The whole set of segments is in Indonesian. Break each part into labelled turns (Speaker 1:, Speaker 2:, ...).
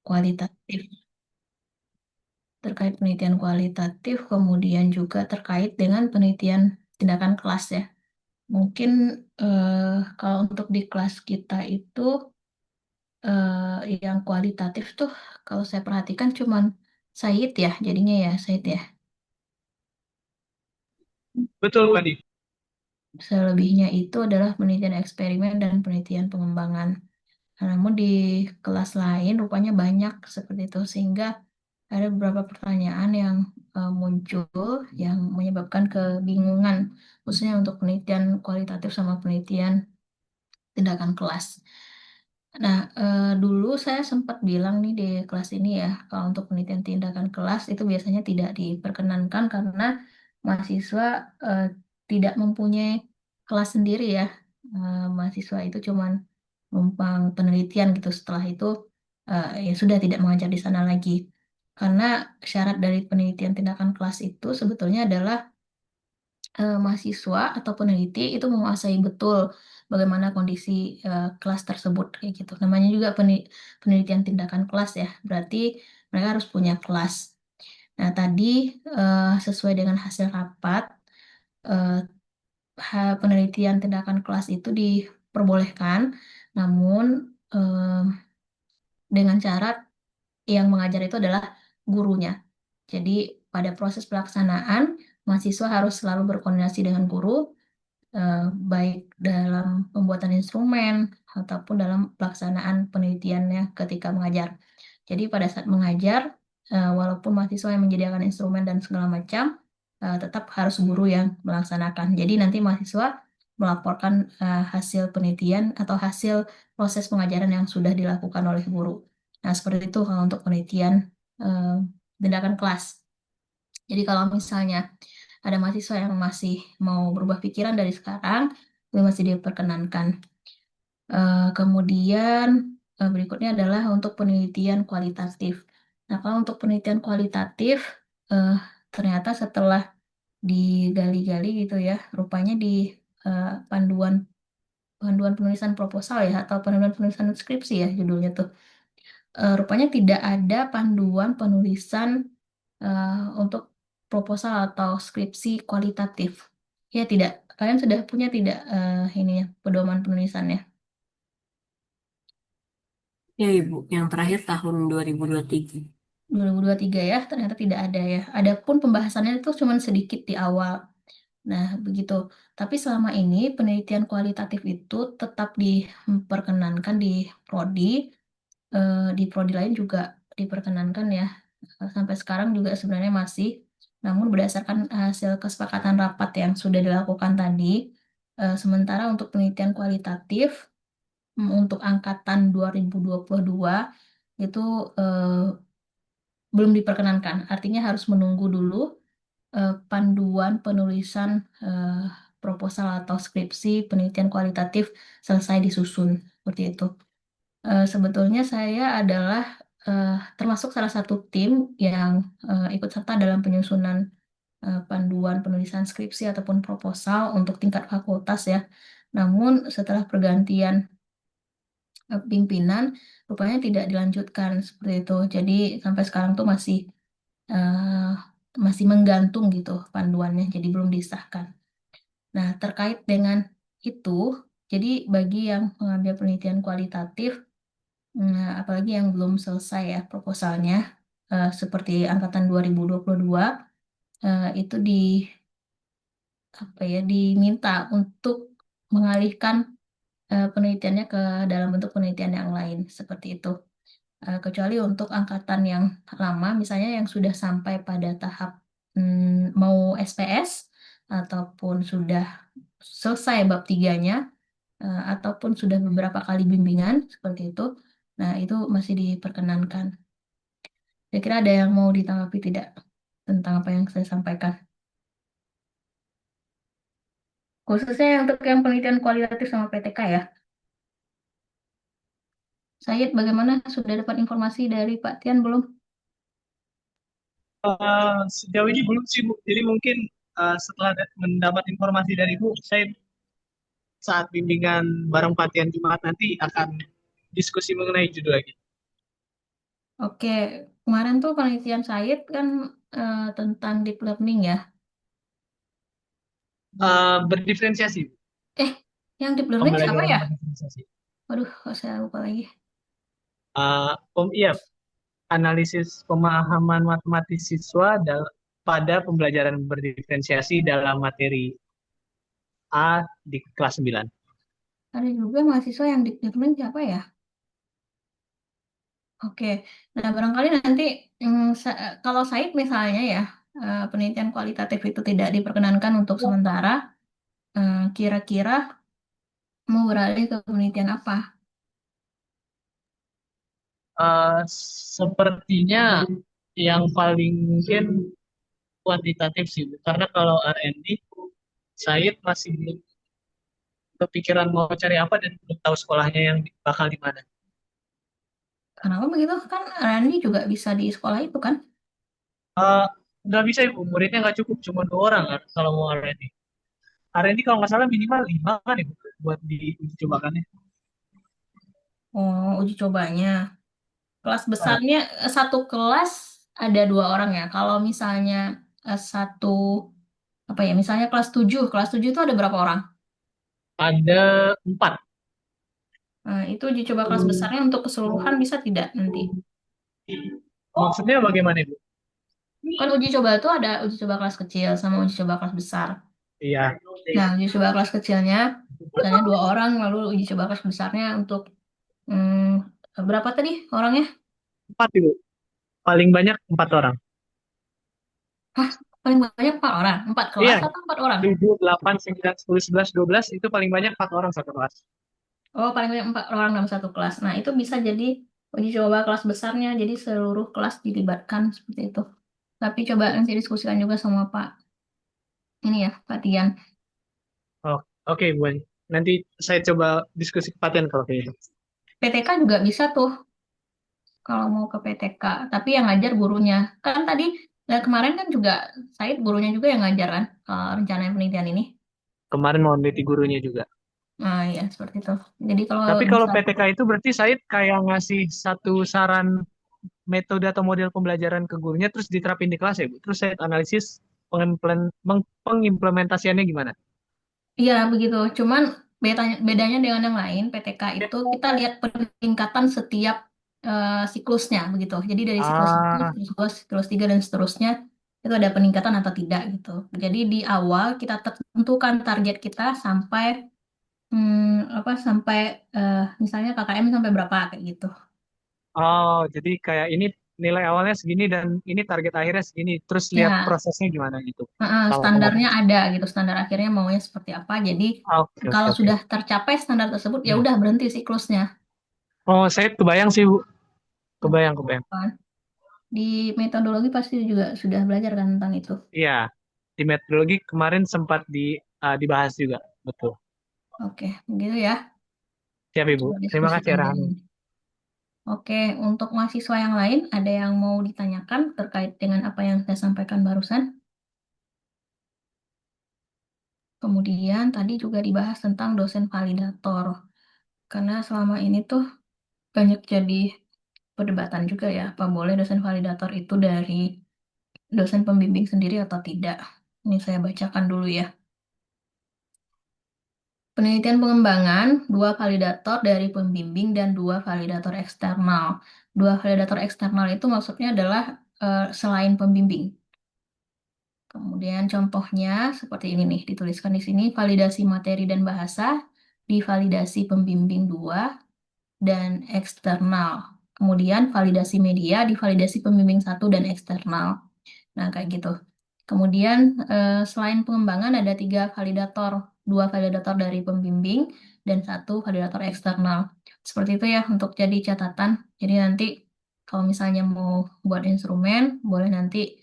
Speaker 1: kualitatif. Terkait penelitian kualitatif, kemudian juga terkait dengan penelitian tindakan kelas ya. Mungkin kalau untuk di kelas kita itu yang kualitatif tuh kalau saya perhatikan cuman Said ya, jadinya ya Said ya.
Speaker 2: Betul, Pak Di.
Speaker 1: Selebihnya itu adalah penelitian eksperimen dan penelitian pengembangan. Nah, namun di kelas lain rupanya banyak seperti itu sehingga ada beberapa pertanyaan yang muncul yang menyebabkan kebingungan khususnya untuk penelitian kualitatif sama penelitian tindakan kelas. Nah, dulu saya sempat bilang nih di kelas ini ya, kalau untuk penelitian tindakan kelas itu biasanya tidak diperkenankan karena mahasiswa eh, tidak mempunyai kelas sendiri ya. Mahasiswa itu cuman numpang penelitian gitu. Setelah itu ya sudah tidak mengajar di sana lagi. Karena syarat dari penelitian tindakan kelas itu sebetulnya adalah mahasiswa atau peneliti itu menguasai betul bagaimana kondisi kelas tersebut kayak gitu. Namanya juga penelitian tindakan kelas ya. Berarti mereka harus punya kelas. Nah, tadi sesuai dengan hasil rapat eh, penelitian tindakan kelas itu diperbolehkan, namun dengan syarat yang mengajar itu adalah gurunya. Jadi pada proses pelaksanaan mahasiswa harus selalu berkoordinasi dengan guru baik dalam pembuatan instrumen ataupun dalam pelaksanaan penelitiannya ketika mengajar. Jadi pada saat mengajar, walaupun mahasiswa yang menyediakan instrumen dan segala macam, tetap harus guru yang melaksanakan. Jadi nanti mahasiswa melaporkan hasil penelitian atau hasil proses pengajaran yang sudah dilakukan oleh guru. Nah, seperti itu kalau untuk penelitian eh, tindakan kelas. Jadi kalau misalnya ada mahasiswa yang masih mau berubah pikiran dari sekarang, itu masih diperkenankan. Kemudian berikutnya adalah untuk penelitian kualitatif. Nah, kalau untuk penelitian kualitatif, eh, ternyata setelah digali-gali gitu ya, rupanya di panduan panduan penulisan proposal ya atau panduan penulisan skripsi ya judulnya tuh. Rupanya tidak ada panduan penulisan untuk proposal atau skripsi kualitatif. Ya tidak, kalian sudah punya tidak ini ya pedoman penulisannya
Speaker 2: Ya, Ibu. Yang terakhir tahun 2023.
Speaker 1: 2023 ya, ternyata tidak ada ya. Adapun pembahasannya itu cuma sedikit di awal. Nah, begitu. Tapi selama ini penelitian kualitatif itu tetap diperkenankan di prodi, di prodi lain juga diperkenankan ya. Sampai sekarang juga sebenarnya masih. Namun berdasarkan hasil kesepakatan rapat yang sudah dilakukan tadi, sementara untuk penelitian kualitatif untuk angkatan 2022 itu belum diperkenankan. Artinya harus menunggu dulu panduan penulisan eh, proposal atau skripsi penelitian kualitatif selesai disusun seperti itu. Sebetulnya saya adalah termasuk salah satu tim yang ikut serta dalam penyusunan panduan penulisan skripsi ataupun proposal untuk tingkat fakultas ya. Namun setelah pergantian pimpinan, rupanya tidak dilanjutkan seperti itu. Jadi sampai sekarang tuh eh, masih menggantung gitu panduannya, jadi belum disahkan. Nah, terkait dengan itu, jadi bagi yang mengambil penelitian kualitatif, apalagi yang belum selesai ya proposalnya, seperti angkatan 2022, itu apa ya diminta untuk mengalihkan penelitiannya ke dalam bentuk penelitian yang lain seperti itu. Kecuali untuk angkatan yang lama, misalnya yang sudah sampai pada tahap mau SPS ataupun sudah selesai bab tiganya, ataupun sudah beberapa kali bimbingan seperti itu, nah itu masih diperkenankan. Kira-kira ada yang mau ditanggapi tidak tentang apa yang saya sampaikan? Khususnya untuk yang penelitian kualitatif sama PTK ya. Sayed, bagaimana? Sudah dapat informasi dari Pak Tian belum?
Speaker 2: Sejauh ini belum sih, Bu. Jadi mungkin setelah mendapat informasi dari Bu, saya saat bimbingan bareng pelatihan Jumat nanti akan diskusi mengenai judul lagi.
Speaker 1: Oke, kemarin tuh penelitian Said kan tentang deep learning ya.
Speaker 2: Berdiferensiasi,
Speaker 1: Eh, yang deep learning siapa
Speaker 2: pembelajaran
Speaker 1: ya?
Speaker 2: berdiferensiasi.
Speaker 1: Waduh, kok saya lupa lagi.
Speaker 2: Iya, analisis pemahaman matematis siswa pada pembelajaran berdiferensiasi dalam materi A di kelas 9.
Speaker 1: Ada juga mahasiswa yang deep learning siapa ya? Oke, nah barangkali nanti kalau Said misalnya ya, penelitian kualitatif itu tidak diperkenankan untuk sementara, kira-kira mau beralih ke penelitian apa?
Speaker 2: Eh, Sepertinya yang paling mungkin kuantitatif sih, Bu. Karena kalau R&D, saya masih belum kepikiran mau cari apa dan belum tahu sekolahnya yang bakal di mana.
Speaker 1: Kenapa begitu? Kan Randi juga bisa di sekolah itu kan?
Speaker 2: Eh, nggak bisa Ibu, muridnya nggak cukup, cuma 2 orang kan kalau mau R&D. R&D kalau nggak salah minimal 5 kan Ibu, buat diuji cobakannya.
Speaker 1: Oh, uji cobanya. Kelas
Speaker 2: Ah,
Speaker 1: besarnya satu kelas ada 2 orang ya. Kalau misalnya satu apa ya? Misalnya kelas 7 itu ada berapa orang?
Speaker 2: ada 4.
Speaker 1: Itu uji coba kelas besarnya untuk keseluruhan bisa tidak nanti?
Speaker 2: Maksudnya bagaimana Ibu?
Speaker 1: Kan uji coba itu ada uji coba kelas kecil sama uji coba kelas besar.
Speaker 2: Iya,
Speaker 1: Nah, uji coba kelas kecilnya misalnya 2 orang, lalu uji coba kelas besarnya untuk berapa tadi orangnya?
Speaker 2: 4 Ibu. Paling banyak 4 orang.
Speaker 1: Hah, paling banyak 4 orang? 4 kelas
Speaker 2: Iya,
Speaker 1: atau 4 orang?
Speaker 2: 7, 8, 9, 10, 11, 12 itu paling banyak 4 orang satu kelas.
Speaker 1: Oh, paling banyak 4 orang dalam satu kelas. Nah, itu bisa jadi uji coba kelas besarnya. Jadi seluruh kelas dilibatkan seperti itu. Tapi coba nanti diskusikan juga sama Pak ini ya, Pak Tian.
Speaker 2: Oh, oke, Bu. Nanti saya coba diskusi ke Paten kalau kayak gitu.
Speaker 1: PTK juga bisa tuh kalau mau ke PTK. Tapi yang ngajar gurunya. Kan tadi kemarin kan juga Said gurunya juga yang ngajar kan rencana penelitian ini.
Speaker 2: Kemarin mau meneliti gurunya juga.
Speaker 1: Nah, ya seperti itu. Jadi kalau
Speaker 2: Tapi kalau
Speaker 1: bisa,
Speaker 2: PTK itu berarti Said kayak ngasih satu saran metode atau model pembelajaran ke gurunya terus diterapin di kelas ya, Bu. Terus Said analisis pengimplementasiannya gimana?
Speaker 1: iya begitu. Cuman bedanya dengan yang lain, PTK itu kita lihat peningkatan setiap siklusnya begitu. Jadi dari siklus 1,
Speaker 2: Ah,
Speaker 1: siklus 2, siklus 3 dan seterusnya itu ada peningkatan atau tidak gitu. Jadi di awal kita tentukan target kita sampai sampai misalnya KKM sampai berapa kayak gitu.
Speaker 2: oh, jadi kayak ini nilai awalnya segini dan ini target akhirnya segini. Terus lihat
Speaker 1: Ya,
Speaker 2: prosesnya gimana gitu.
Speaker 1: standarnya
Speaker 2: Lama-lama.
Speaker 1: ada gitu. Standar akhirnya maunya seperti apa. Jadi
Speaker 2: Oke, oke,
Speaker 1: kalau
Speaker 2: oke.
Speaker 1: sudah tercapai standar tersebut ya
Speaker 2: Hmm.
Speaker 1: udah berhenti siklusnya.
Speaker 2: Oh, saya kebayang sih, Bu.
Speaker 1: Nah,
Speaker 2: Kebayang, kebayang.
Speaker 1: kan. Di metodologi pasti juga sudah belajar kan tentang itu.
Speaker 2: Iya, di metodologi kemarin sempat dibahas juga, betul.
Speaker 1: Oke, begitu ya.
Speaker 2: Siap, Ibu.
Speaker 1: Coba
Speaker 2: Terima kasih,
Speaker 1: diskusikan
Speaker 2: Rahman.
Speaker 1: dengan. Oke, untuk mahasiswa yang lain, ada yang mau ditanyakan terkait dengan apa yang saya sampaikan barusan? Kemudian tadi juga dibahas tentang dosen validator. Karena selama ini tuh banyak jadi perdebatan juga ya, apa boleh dosen validator itu dari dosen pembimbing sendiri atau tidak. Ini saya bacakan dulu ya. Penelitian pengembangan, 2 validator dari pembimbing dan 2 validator eksternal. 2 validator eksternal itu maksudnya adalah selain pembimbing. Kemudian contohnya seperti ini nih, dituliskan di sini, validasi materi dan bahasa, divalidasi pembimbing 2 dan eksternal. Kemudian validasi media, divalidasi pembimbing 1 dan eksternal. Nah, kayak gitu. Kemudian, selain pengembangan ada 3 validator, 2 validator dari pembimbing dan 1 validator eksternal. Seperti itu ya untuk jadi catatan. Jadi nanti kalau misalnya mau buat instrumen, boleh nanti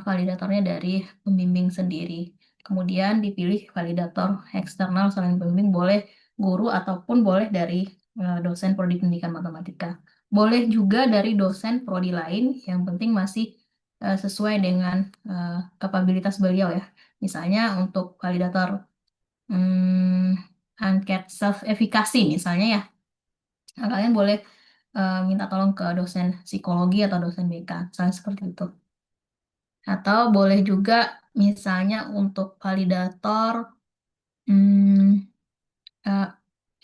Speaker 1: validatornya dari pembimbing sendiri. Kemudian dipilih validator eksternal selain pembimbing, boleh guru ataupun boleh dari dosen prodi pendidikan matematika. Boleh juga dari dosen prodi lain, yang penting masih sesuai dengan kapabilitas beliau ya. Misalnya untuk validator angket self efikasi misalnya ya, nah, kalian boleh minta tolong ke dosen psikologi atau dosen BK, misalnya seperti itu. Atau boleh juga misalnya untuk validator, hmm, eh,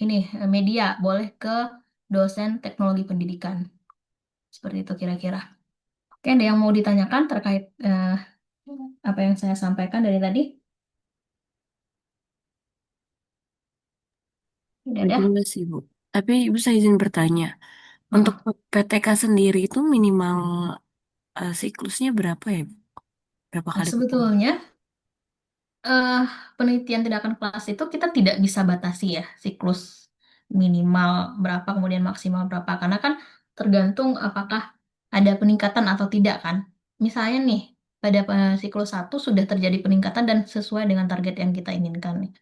Speaker 1: ini media, boleh ke dosen teknologi pendidikan. Seperti itu kira-kira. Oke, ada yang mau ditanyakan terkait apa yang saya sampaikan dari tadi? Tidak
Speaker 3: Itu
Speaker 1: ada?
Speaker 3: enggak sih, Bu. Tapi Ibu saya izin bertanya. Untuk
Speaker 1: Heeh.
Speaker 3: PTK sendiri itu minimal siklusnya berapa ya, Bu? Berapa
Speaker 1: Nah,
Speaker 3: kali ketemu?
Speaker 1: sebetulnya eh, penelitian tindakan kelas itu kita tidak bisa batasi ya siklus minimal berapa kemudian maksimal berapa karena kan tergantung apakah ada peningkatan atau tidak kan. Misalnya nih pada siklus 1 sudah terjadi peningkatan dan sesuai dengan target yang kita inginkan nih.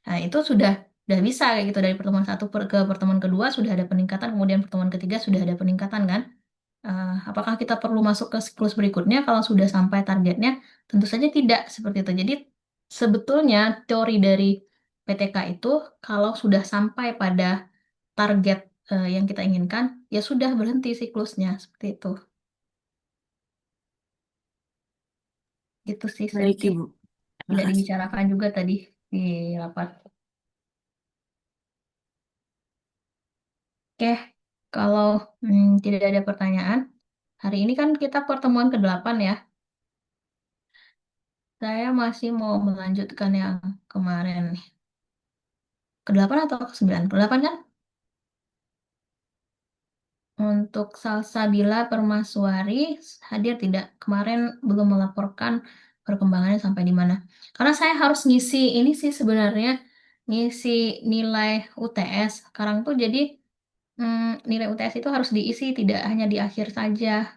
Speaker 1: Nah, itu sudah bisa kayak gitu dari pertemuan satu ke pertemuan kedua sudah ada peningkatan, kemudian pertemuan ketiga sudah ada peningkatan kan. Apakah kita perlu masuk ke siklus berikutnya kalau sudah sampai targetnya? Tentu saja tidak seperti itu. Jadi sebetulnya teori dari PTK itu kalau sudah sampai pada target yang kita inginkan, ya sudah berhenti siklusnya seperti itu. Itu sih
Speaker 3: Baik,
Speaker 1: seperti
Speaker 3: Ibu. Terima
Speaker 1: tidak
Speaker 3: kasih.
Speaker 1: dibicarakan juga tadi di rapat. Oke, kalau tidak ada pertanyaan, hari ini kan kita pertemuan ke-8 ya. Saya masih mau melanjutkan yang kemarin nih. Ke-8 atau ke-9? Ke-8 kan? Untuk Salsabila Permaswari hadir tidak? Kemarin belum melaporkan perkembangannya sampai di mana. Karena saya harus ngisi ini sih sebenarnya ngisi nilai UTS. Sekarang tuh jadi nilai UTS itu harus diisi tidak hanya di akhir saja.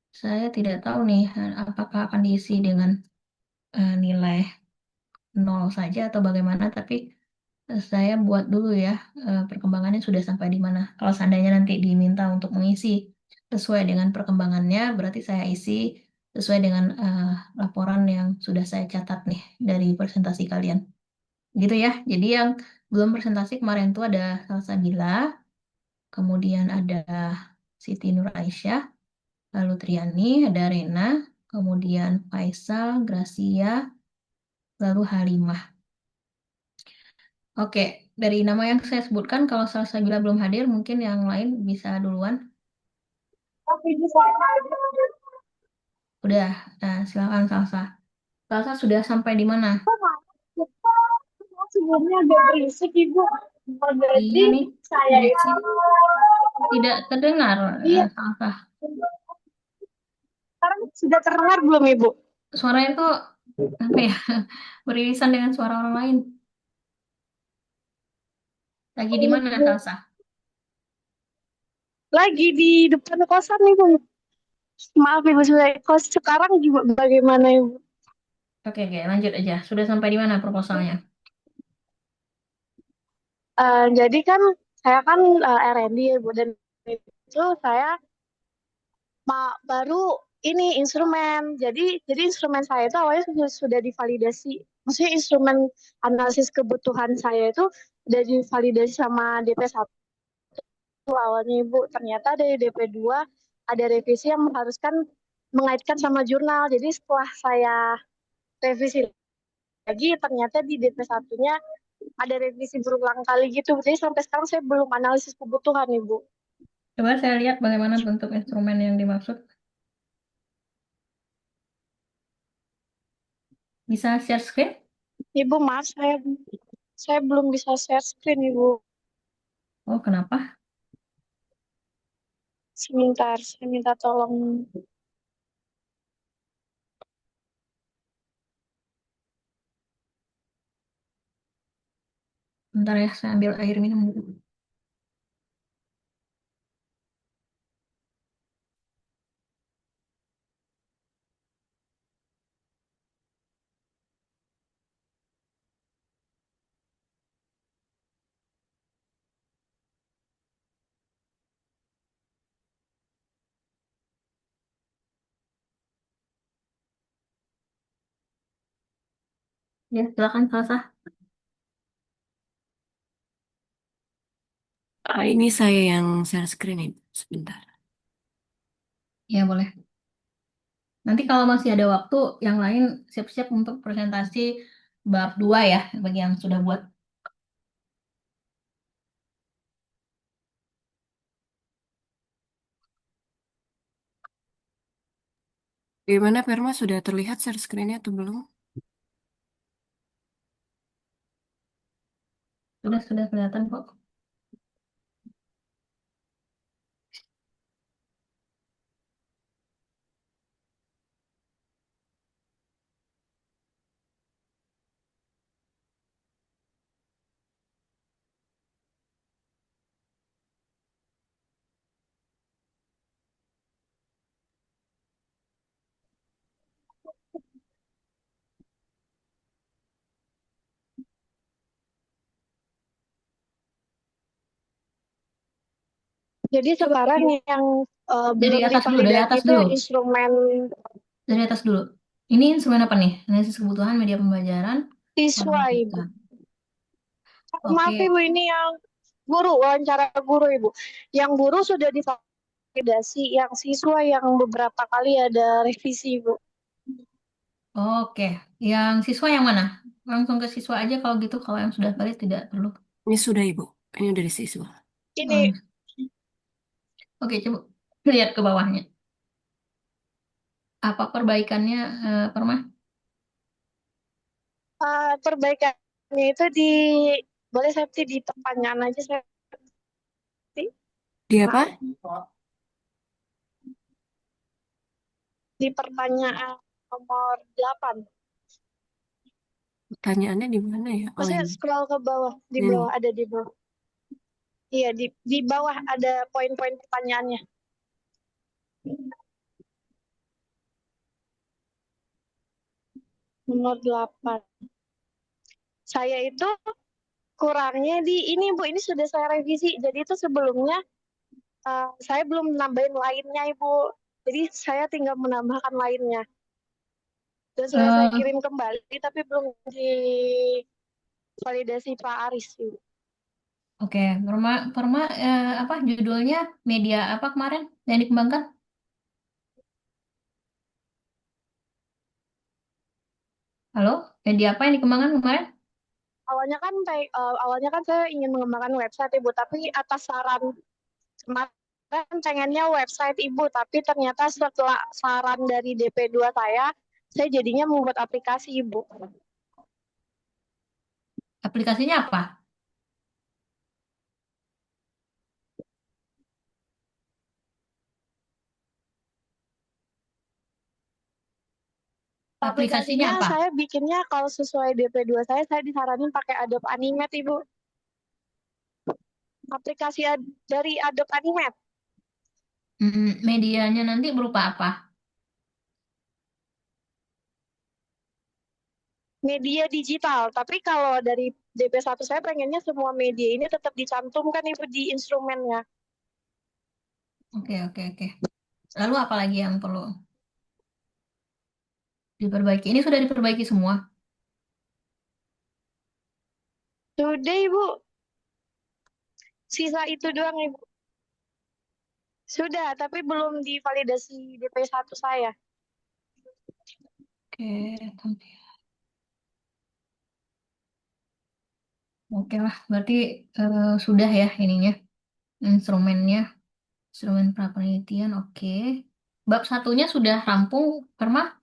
Speaker 1: Saya tidak tahu nih apakah akan diisi dengan nilai nol saja atau bagaimana, tapi saya buat dulu ya perkembangannya sudah sampai di mana. Kalau seandainya nanti diminta untuk mengisi sesuai dengan perkembangannya, berarti saya isi sesuai dengan laporan yang sudah saya catat nih dari presentasi kalian. Gitu ya. Jadi yang belum presentasi kemarin itu ada Salsabila, kemudian ada Siti Nur Aisyah, lalu Triani, ada Rena, kemudian Faisal, Gracia, lalu Halimah. Oke, dari nama yang saya sebutkan, kalau Salsabila belum hadir, mungkin yang lain bisa duluan. Udah, nah, silakan Salsa. Salsa sudah sampai di mana?
Speaker 4: Sebelumnya agak berisik ibu.
Speaker 1: Iya
Speaker 4: Jadi
Speaker 1: nih,
Speaker 4: saya itu
Speaker 1: berisik. Tidak terdengar,
Speaker 4: iya
Speaker 1: Salsa.
Speaker 4: sekarang sudah terdengar belum ibu?
Speaker 1: Suaranya tuh, apa ya, beririsan dengan suara orang lain. Lagi di mana, Salsa?
Speaker 4: Lagi di depan kosan ibu. Maaf ibu sudah kos sekarang juga bagaimana ibu?
Speaker 1: Oke, oke, lanjut aja. Sudah sampai di mana proposalnya?
Speaker 4: Jadi kan saya kan R&D ya ibu dan itu saya baru ini instrumen. Jadi instrumen saya itu awalnya sudah divalidasi. Maksudnya instrumen analisis kebutuhan saya itu sudah divalidasi sama DP1 awalnya Ibu. Ternyata dari DP2 ada revisi yang mengharuskan mengaitkan sama jurnal. Jadi setelah saya revisi lagi, ternyata di DP1-nya ada revisi berulang kali gitu. Jadi sampai sekarang saya belum analisis kebutuhan Ibu.
Speaker 1: Coba saya lihat bagaimana bentuk instrumen yang dimaksud. Bisa share screen?
Speaker 4: Ibu maaf saya belum bisa share screen Ibu.
Speaker 1: Oh, kenapa?
Speaker 4: Sebentar, saya minta tolong.
Speaker 1: Bentar ya, saya ambil air minum dulu. Ya, silakan Salsa.
Speaker 3: Ini saya yang share screen Ibu. Sebentar.
Speaker 1: Ya, boleh. Nanti kalau masih ada waktu, yang lain siap-siap untuk presentasi bab 2 ya, bagi yang sudah buat.
Speaker 3: Gimana Perma, sudah terlihat share screen-nya atau belum?
Speaker 1: Sudah kelihatan kok.
Speaker 4: Jadi
Speaker 1: Coba
Speaker 4: sekarang yang
Speaker 1: dari
Speaker 4: belum
Speaker 1: atas dulu, dari
Speaker 4: divalidasi
Speaker 1: atas
Speaker 4: itu
Speaker 1: dulu,
Speaker 4: instrumen
Speaker 1: dari atas dulu. Ini instrumen apa nih? Analisis kebutuhan media pembelajaran,
Speaker 4: siswa, Ibu.
Speaker 1: matematika.
Speaker 4: Maaf
Speaker 1: Oke,
Speaker 4: Ibu, ini yang guru, wawancara guru Ibu. Yang guru sudah divalidasi, yang siswa yang beberapa kali ada revisi Ibu.
Speaker 1: oke. Yang siswa yang mana? Langsung ke siswa aja kalau gitu. Kalau yang sudah valid tidak perlu.
Speaker 3: Ini sudah Ibu. Ini dari siswa.
Speaker 4: Ini
Speaker 1: Hmm, Oke, coba lihat ke bawahnya. Apa perbaikannya, Permah?
Speaker 4: perbaikannya itu boleh saya di pertanyaan aja saya
Speaker 3: Di apa?
Speaker 4: di pertanyaan nomor 8.
Speaker 3: Pertanyaannya di mana ya? Oh
Speaker 4: Maksudnya
Speaker 3: ini.
Speaker 4: scroll ke bawah, di
Speaker 3: Ini.
Speaker 4: bawah ada di bawah. Iya, di bawah ada poin-poin pertanyaannya. Nomor 8. Saya itu kurangnya di ini Bu, ini sudah saya revisi. Jadi itu sebelumnya saya belum nambahin lainnya Ibu. Jadi saya tinggal menambahkan lainnya. Dan sudah saya
Speaker 1: Eh,
Speaker 4: kirim kembali tapi belum divalidasi Pak Aris Ibu.
Speaker 1: oke, Perma, apa judulnya? Media apa kemarin yang dikembangkan? Halo, media apa yang dikembangkan kemarin?
Speaker 4: Awalnya kan saya ingin mengembangkan website Ibu, tapi atas saran kemarin pengennya website Ibu, tapi ternyata setelah saran dari DP2 saya jadinya membuat aplikasi Ibu.
Speaker 1: Aplikasinya apa? Aplikasinya
Speaker 4: Aplikasinya
Speaker 1: apa?
Speaker 4: saya bikinnya kalau sesuai DP2 saya disaranin pakai Adobe Animate Ibu. Aplikasi dari Adobe Animate.
Speaker 1: Medianya nanti berupa apa?
Speaker 4: Media digital, tapi kalau dari DP1 saya pengennya semua media ini tetap dicantumkan Ibu di instrumennya.
Speaker 1: Oke, oke, oke. Lalu apa lagi yang perlu diperbaiki? Ini sudah diperbaiki semua.
Speaker 4: Sudah Ibu, sisa itu doang Ibu. Sudah, tapi belum divalidasi DP1 saya.
Speaker 1: Oke, tampil. Oke lah, berarti sudah ya ininya, instrumennya, instrumen prapenelitian. Oke. Bab satunya sudah rampung, Perma?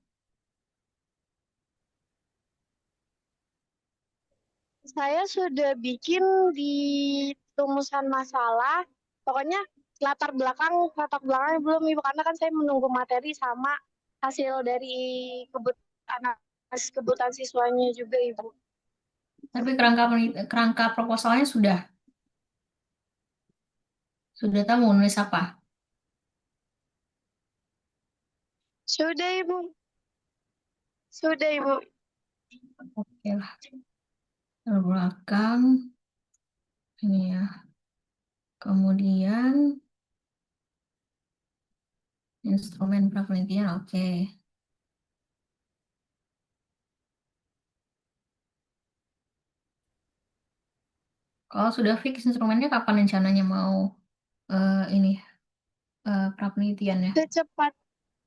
Speaker 4: Saya sudah bikin di rumusan masalah, pokoknya latar belakang belum Ibu, karena kan saya menunggu materi sama hasil dari kebutuhan siswanya juga Ibu.
Speaker 1: Tapi kerangka proposalnya sudah tahu mau nulis apa?
Speaker 4: Sudah Ibu, sudah Ibu.
Speaker 1: Oke lah, latar belakang ini ya. Kemudian instrumen prapenelitian, oke. Kalau sudah fix instrumennya, kapan rencananya mau ini prapenelitian ya?
Speaker 4: Secepat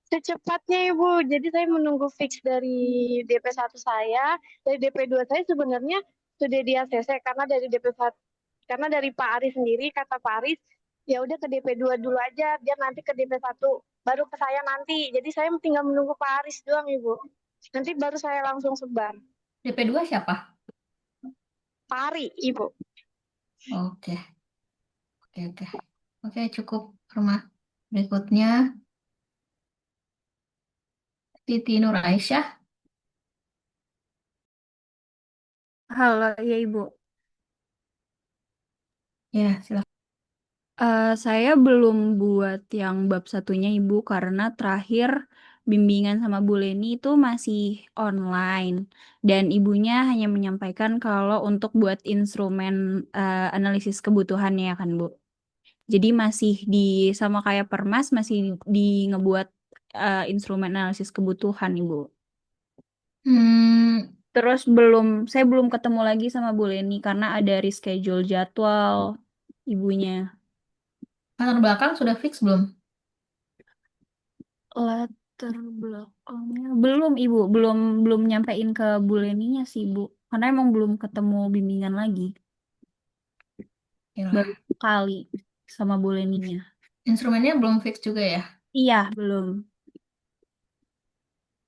Speaker 4: Secepatnya Ibu. Jadi saya menunggu fix dari DP1 saya, dari DP2 saya sebenarnya sudah di ACC karena dari DP1, karena dari Pak Aris sendiri kata Pak Aris ya udah ke DP2 dulu aja biar nanti ke DP1 baru ke saya nanti. Jadi saya tinggal menunggu Pak Aris doang Ibu. Nanti baru saya langsung sebar.
Speaker 1: DP2 siapa?
Speaker 4: Pak Ari Ibu.
Speaker 1: Oke, oke, oke. Oke, cukup rumah. Berikutnya, Siti Nur Aisyah.
Speaker 5: Halo, ya Ibu.
Speaker 1: Ya, silakan.
Speaker 5: Saya belum buat yang bab satunya Ibu karena terakhir bimbingan sama Bu Leni itu masih online dan ibunya hanya menyampaikan kalau untuk buat instrumen analisis kebutuhannya kan Bu. Jadi masih di sama kayak Permas masih di ngebuat instrumen analisis kebutuhan Ibu.
Speaker 1: Hmm,
Speaker 5: Terus saya belum ketemu lagi sama Bu Leni karena ada reschedule jadwal ibunya.
Speaker 1: latar belakang sudah fix belum?
Speaker 5: Latar belakangnya belum Ibu, belum belum nyampein ke Bu Leninya sih Bu, karena emang belum ketemu bimbingan lagi, baru
Speaker 1: Yalah.
Speaker 5: kali sama Bu Leninya.
Speaker 1: Instrumennya belum fix juga ya?
Speaker 5: Iya belum.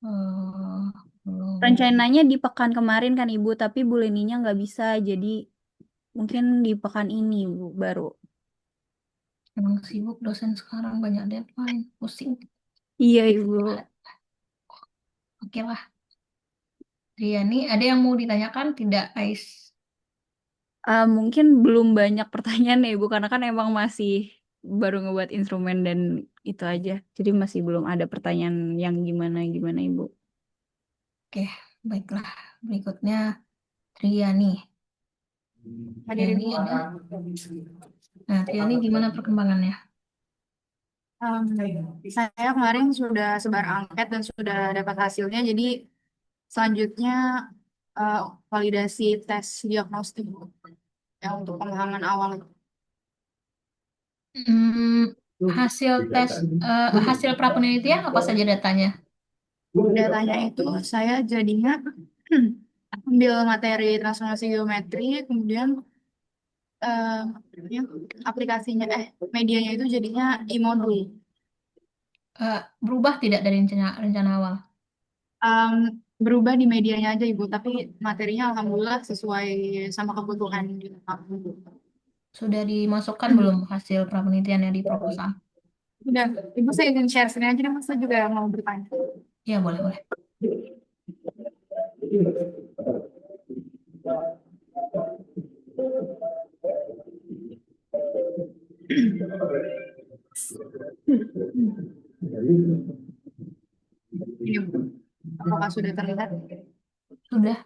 Speaker 1: Oh, belum.
Speaker 5: Rencananya di pekan kemarin kan Ibu, tapi Bu Leninya nggak bisa, jadi mungkin di pekan ini Bu baru.
Speaker 1: Emang sibuk dosen sekarang, banyak deadline. Pusing.
Speaker 5: Iya Ibu.
Speaker 1: Oke lah. Riani, ada yang mau ditanyakan? Tidak, Ais?
Speaker 5: Mungkin belum banyak pertanyaan ya Ibu, karena kan emang masih baru ngebuat instrumen dan itu aja. Jadi masih belum ada pertanyaan yang gimana-gimana Ibu.
Speaker 1: Oke, baiklah. Berikutnya, Triani.
Speaker 3: Hadirin
Speaker 1: Triani ada? Nah, Triani gimana perkembangannya?
Speaker 3: Saya kemarin sudah sebar angket dan sudah dapat hasilnya. Jadi selanjutnya eh, validasi tes diagnostik yang untuk pemahaman awal.
Speaker 1: Hmm, hasil tes, hasil prapenelitian apa saja datanya?
Speaker 3: Datanya itu saya jadinya ambil materi transformasi geometri, kemudian eh, ya, aplikasinya medianya itu jadinya e-modul.
Speaker 1: Berubah tidak dari rencana awal?
Speaker 3: Em, Berubah di medianya aja Ibu, tapi materinya alhamdulillah sesuai sama kebutuhan gitu.
Speaker 1: Sudah dimasukkan belum hasil prapenelitiannya di proposal?
Speaker 3: Udah, Ibu saya izin share screen aja deh, Mas, saya juga mau bertanya.
Speaker 1: Ya, boleh, boleh.
Speaker 3: Ini Bu, apakah sudah terlihat?
Speaker 1: Sudah.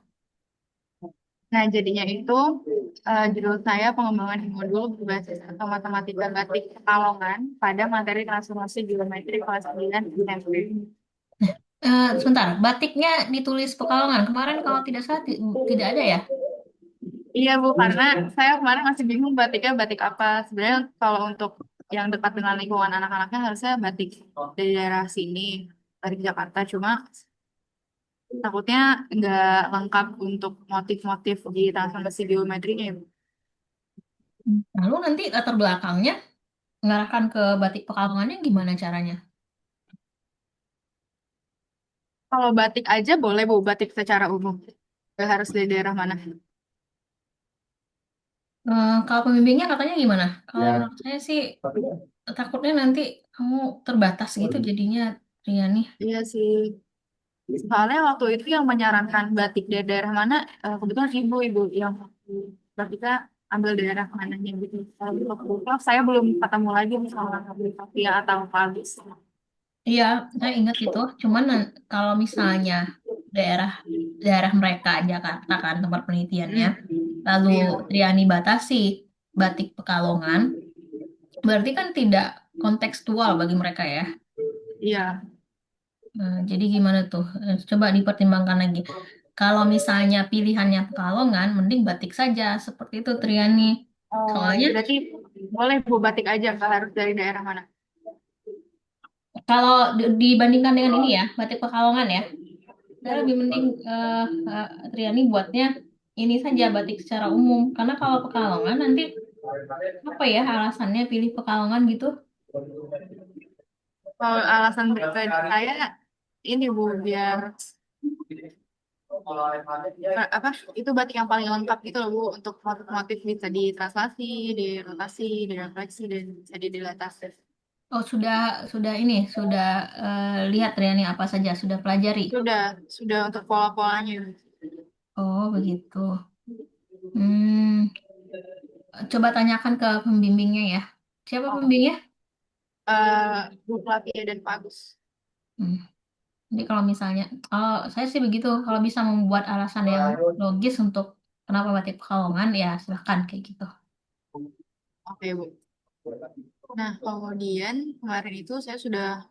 Speaker 3: Nah, jadinya itu judul saya pengembangan modul berbasis atau matematika batik Pekalongan pada materi transformasi geometri kelas 9 SMP.
Speaker 1: Sebentar, batiknya ditulis Pekalongan. Kemarin kalau tidak salah tidak ada ya?
Speaker 3: Iya Bu, karena saya kemarin masih bingung batiknya batik apa. Sebenarnya kalau untuk yang dekat dengan lingkungan anak-anaknya harusnya batik dari daerah sini, dari Jakarta. Cuma takutnya nggak lengkap untuk motif-motif di transformasi geometrinya. Ibu.
Speaker 1: Lalu nanti latar belakangnya mengarahkan ke batik Pekalongannya gimana caranya?
Speaker 3: Kalau batik aja boleh Bu, batik secara umum. Nggak harus dari daerah mana.
Speaker 1: Kalau pembimbingnya katanya gimana? Kalau menurut saya sih takutnya nanti kamu terbatas gitu jadinya, Riani.
Speaker 3: Iya sih. Soalnya waktu itu yang menyarankan batik dari daerah mana, kebetulan ibu-ibu yang batiknya ambil daerah mananya gitu. Kalau untuk Bulog, saya belum ketemu lagi nih sama Sofia atau Fabis.
Speaker 1: Iya, saya ingat itu. Cuman kalau misalnya daerah daerah mereka Jakarta kan tempat penelitiannya, lalu
Speaker 3: Iya,
Speaker 1: Triani batasi batik Pekalongan, berarti kan tidak kontekstual bagi mereka ya.
Speaker 3: iya.
Speaker 1: Jadi gimana tuh? Coba dipertimbangkan lagi. kalau misalnya pilihannya Pekalongan, mending batik saja. Seperti itu Triani.
Speaker 3: Oh,
Speaker 1: Soalnya
Speaker 3: berarti boleh Bu batik aja, nggak harus dari daerah mana.
Speaker 1: kalau dibandingkan dengan ini ya, batik Pekalongan ya, saya lebih mending Triani buatnya ini saja batik secara umum. Karena kalau Pekalongan nanti apa ya alasannya pilih Pekalongan gitu?
Speaker 3: Kalau alasan pribadi saya ini Bu, biar apa itu batik yang paling lengkap gitu loh Bu, untuk motif-motif bisa ditranslasi, dirotasi, direfleksi, dan bisa didilatasi.
Speaker 1: Oh sudah ini sudah lihat Triani apa saja sudah pelajari.
Speaker 3: Sudah untuk pola-polanya.
Speaker 1: Oh begitu. Hmm, coba tanyakan ke pembimbingnya ya. Siapa
Speaker 3: Oh,
Speaker 1: pembimbingnya?
Speaker 3: Bu Flavia dan Pak Agus.
Speaker 1: Hmm. Jadi kalau misalnya, kalau saya sih begitu, kalau bisa membuat alasan yang logis untuk kenapa batik Pekalongan, ya silahkan kayak gitu.
Speaker 3: Oke Bu. Nah kemudian kemarin itu saya sudah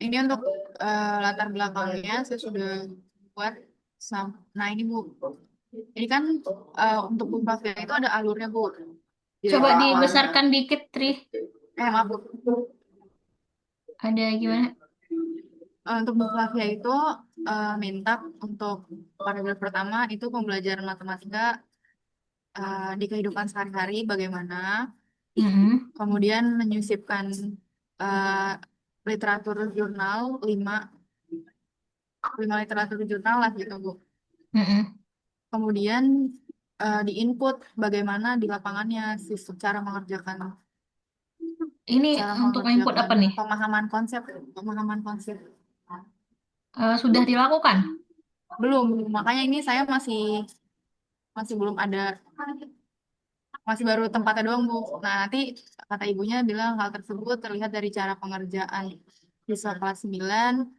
Speaker 3: ini untuk latar belakangnya saya sudah buat nah ini Bu. Ini kan untuk Bu Flavia itu ada alurnya Bu. Jadi
Speaker 1: Coba
Speaker 3: awalnya
Speaker 1: dibesarkan dikit, Tri.
Speaker 3: maaf Bu.
Speaker 1: Ada gimana?
Speaker 3: Untuk Bu Flavia itu minta untuk paragraf pertama itu pembelajaran matematika di kehidupan sehari-hari bagaimana,
Speaker 1: Mm-mm.
Speaker 3: kemudian menyisipkan eh, literatur jurnal lima literatur jurnal lah gitu Bu.
Speaker 1: Mm-mm.
Speaker 3: Kemudian di input bagaimana di lapangannya cara mengerjakan
Speaker 1: Ini
Speaker 3: cara
Speaker 1: untuk input
Speaker 3: mengerjakan
Speaker 1: apa nih?
Speaker 3: pemahaman konsep.
Speaker 1: Sudah dilakukan?
Speaker 3: Belum, makanya ini saya masih masih belum ada, masih baru tempatnya doang Bu. Nah nanti kata ibunya bilang hal tersebut terlihat dari cara pengerjaan siswa kelas 9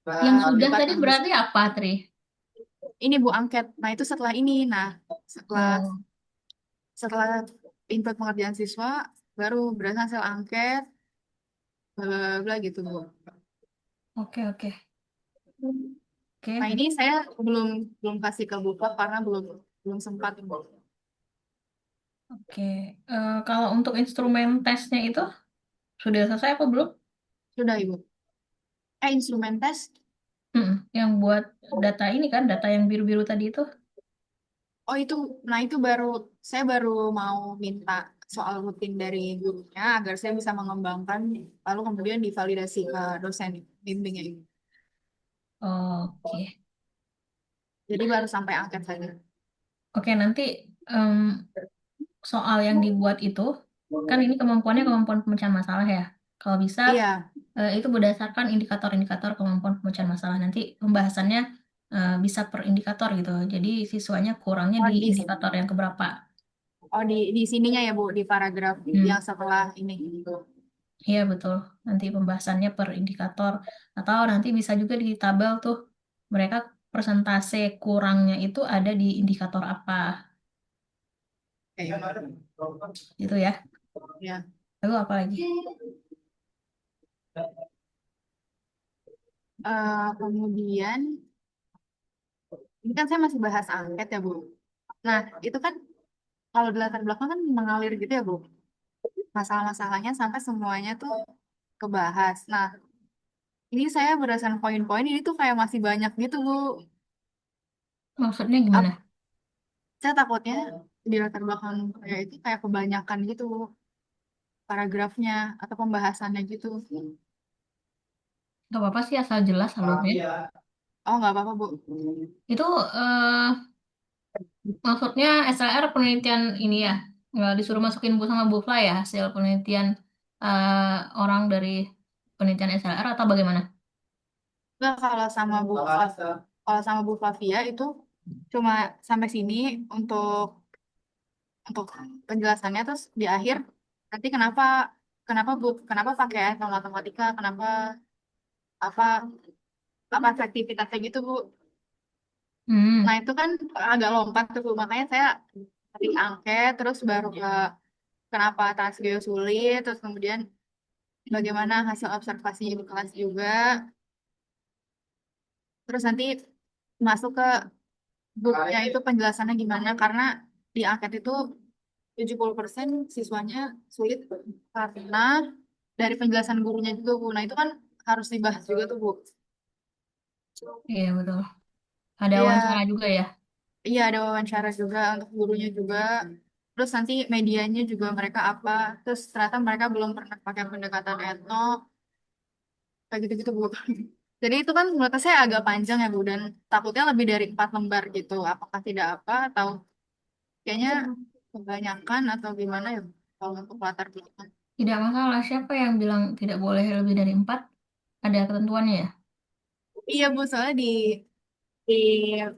Speaker 1: Yang sudah
Speaker 3: dapat
Speaker 1: tadi berarti apa, Tri?
Speaker 3: ini Bu angket. Nah itu setelah ini, nah setelah
Speaker 1: Oh,
Speaker 3: setelah input pengerjaan siswa baru berhasil angket, bla bla bla bla gitu Bu.
Speaker 1: oke, oke.
Speaker 3: Nah
Speaker 1: Oke,
Speaker 3: ini saya belum belum kasih ke Bu Pop karena belum belum sempat Bu.
Speaker 1: oke. Kalau untuk instrumen tesnya itu sudah selesai apa belum?
Speaker 3: Sudah Ibu. Instrumen tes.
Speaker 1: Yang buat data ini kan, data yang biru-biru tadi itu.
Speaker 3: Oh itu, nah itu saya baru mau minta soal rutin dari gurunya agar saya bisa mengembangkan, lalu kemudian divalidasi ke dosen bimbingnya ini.
Speaker 1: Oke.
Speaker 3: Jadi baru sampai angket saja.
Speaker 1: Oke, nanti em, soal yang dibuat itu, kan ini kemampuannya kemampuan pemecahan masalah ya. Kalau bisa,
Speaker 3: Iya,
Speaker 1: itu berdasarkan indikator-indikator kemampuan pemecahan masalah. Nanti pembahasannya bisa per indikator gitu. Jadi siswanya kurangnya
Speaker 3: oh
Speaker 1: di
Speaker 3: di,
Speaker 1: indikator yang keberapa.
Speaker 3: oh di sininya ya Bu, di paragraf
Speaker 1: Hmm,
Speaker 3: yang setelah ini.
Speaker 1: iya betul. Nanti pembahasannya per indikator. Atau nanti bisa juga di tabel tuh, mereka persentase kurangnya itu ada di indikator apa. Gitu ya.
Speaker 3: Ya.
Speaker 1: Lalu apa lagi?
Speaker 3: Kemudian, ini kan saya masih bahas angket ya Bu. Nah, itu kan kalau di latar belakang kan mengalir gitu ya Bu. Masalah-masalahnya sampai semuanya tuh kebahas. Nah, ini saya berdasarkan poin-poin ini tuh kayak masih banyak gitu, Bu.
Speaker 1: Maksudnya gimana?
Speaker 3: Ap- saya takutnya di latar belakang saya itu kayak kebanyakan gitu, Bu, paragrafnya atau pembahasannya gitu.
Speaker 1: Gak apa-apa sih asal jelas alurnya.
Speaker 3: Oh, nggak apa-apa, Bu.
Speaker 1: Itu maksudnya SLR penelitian ini ya, nggak disuruh masukin Bu sama Bu Fly ya hasil penelitian orang dari penelitian SLR atau bagaimana?
Speaker 3: Nggak, kalau sama Bu Flavia itu cuma sampai sini untuk untuk penjelasannya, terus di akhir nanti kenapa kenapa pakai matematika, kenapa apa apa aktivitasnya gitu, Bu. Nah,
Speaker 1: Hmm,
Speaker 3: itu kan agak lompat tuh, Bu. Makanya saya ketik angket, terus baru ke kenapa Tasgeo sulit, terus kemudian bagaimana hasil observasi di kelas juga. Terus nanti masuk ke booknya itu penjelasannya gimana, karena di angket itu 70% siswanya sulit karena dari penjelasan gurunya juga, Bu. Nah, itu kan harus dibahas juga tuh, Bu.
Speaker 1: Iya betul. Ada wawancara
Speaker 3: Iya,
Speaker 1: juga ya.
Speaker 3: iya ada wawancara juga untuk gurunya juga. Terus nanti medianya juga mereka apa. Terus ternyata mereka belum pernah pakai pendekatan etno. Kayak gitu-gitu, Bu. Jadi itu kan menurut saya agak panjang ya, Bu. Dan takutnya lebih dari 4 lembar gitu. Apakah tidak apa atau kayaknya kebanyakan atau gimana ya, Bu, kalau untuk latar belakang.
Speaker 1: Tidak masalah. Siapa yang bilang tidak boleh lebih dari 4? Ada ketentuannya ya?
Speaker 3: Iya, Bu. Soalnya di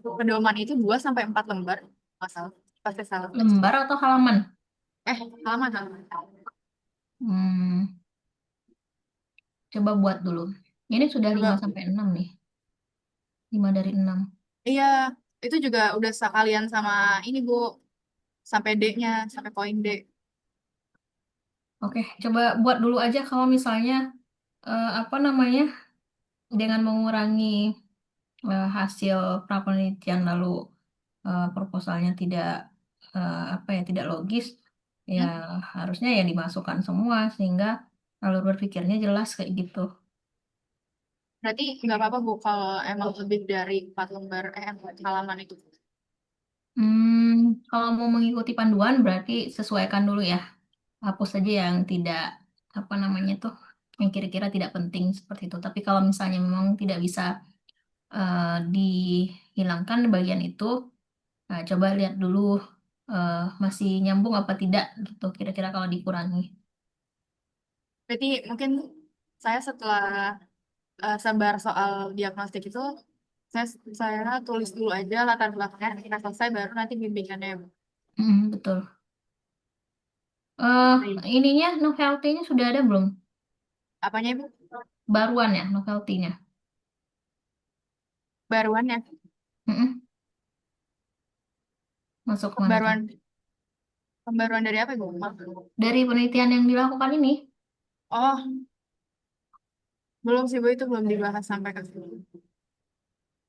Speaker 3: pedoman itu 2 sampai 4 lembar. Nggak salah. Pasti salah.
Speaker 1: Lembar atau halaman?
Speaker 3: Halaman, halaman.
Speaker 1: Hmm, coba buat dulu. Ini sudah 5
Speaker 3: Coba.
Speaker 1: sampai 6 nih. 5 dari 6.
Speaker 3: Iya, itu juga udah sekalian sama ini, Bu. Sampai D-nya, sampai poin D.
Speaker 1: Oke, coba buat dulu aja kalau misalnya apa namanya dengan mengurangi hasil prapenelitian lalu proposalnya tidak apa ya tidak logis ya
Speaker 3: Hmm?
Speaker 1: harusnya ya dimasukkan semua sehingga alur berpikirnya jelas kayak gitu.
Speaker 3: Berarti nggak apa-apa, Bu, kalau emang lebih dari 4 lembar, 4 halaman itu.
Speaker 1: Kalau mau mengikuti panduan berarti sesuaikan dulu ya. Hapus saja yang tidak apa namanya tuh yang kira-kira tidak penting seperti itu. Tapi kalau misalnya memang tidak bisa dihilangkan bagian itu, nah, coba lihat dulu masih nyambung apa tidak gitu kira-kira kalau dikurangi.
Speaker 3: Berarti mungkin saya setelah sebar soal diagnostik itu, saya saya tulis dulu aja latar belakangnya. Nanti kita selesai baru nanti bimbingannya, Bu.
Speaker 1: Betul. eh ininya novelty-nya sudah ada belum?
Speaker 3: Apanya, Bu?
Speaker 1: Baruan ya novelty-nya.
Speaker 3: Baruannya.
Speaker 1: Mm-mm. Masuk kemana tuh?
Speaker 3: Pembaruan, pembaruan dari apa, Bu?
Speaker 1: Dari penelitian yang dilakukan ini.
Speaker 3: Oh, belum sih, Bu. Itu belum dibahas sampai ke situ.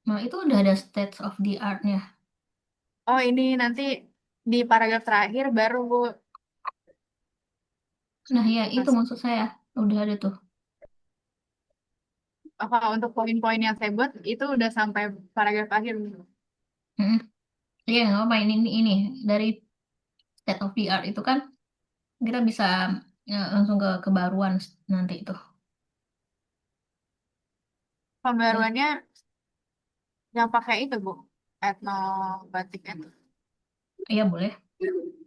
Speaker 1: Nah, itu udah ada state of the art-nya.
Speaker 3: Oh, ini nanti di paragraf terakhir baru, Bu.
Speaker 1: Nah, ya itu
Speaker 3: Mas.
Speaker 1: maksud saya. Udah ada tuh.
Speaker 3: Kalau untuk poin-poin yang saya buat itu udah sampai paragraf akhir.
Speaker 1: Mm-mm. Iya, nggak apa ini dari state of the art itu kan kita bisa langsung ke kebaruan nanti itu. Ya,
Speaker 3: Pembaruannya yang pakai itu, Bu. Etno batik itu.
Speaker 1: iya boleh.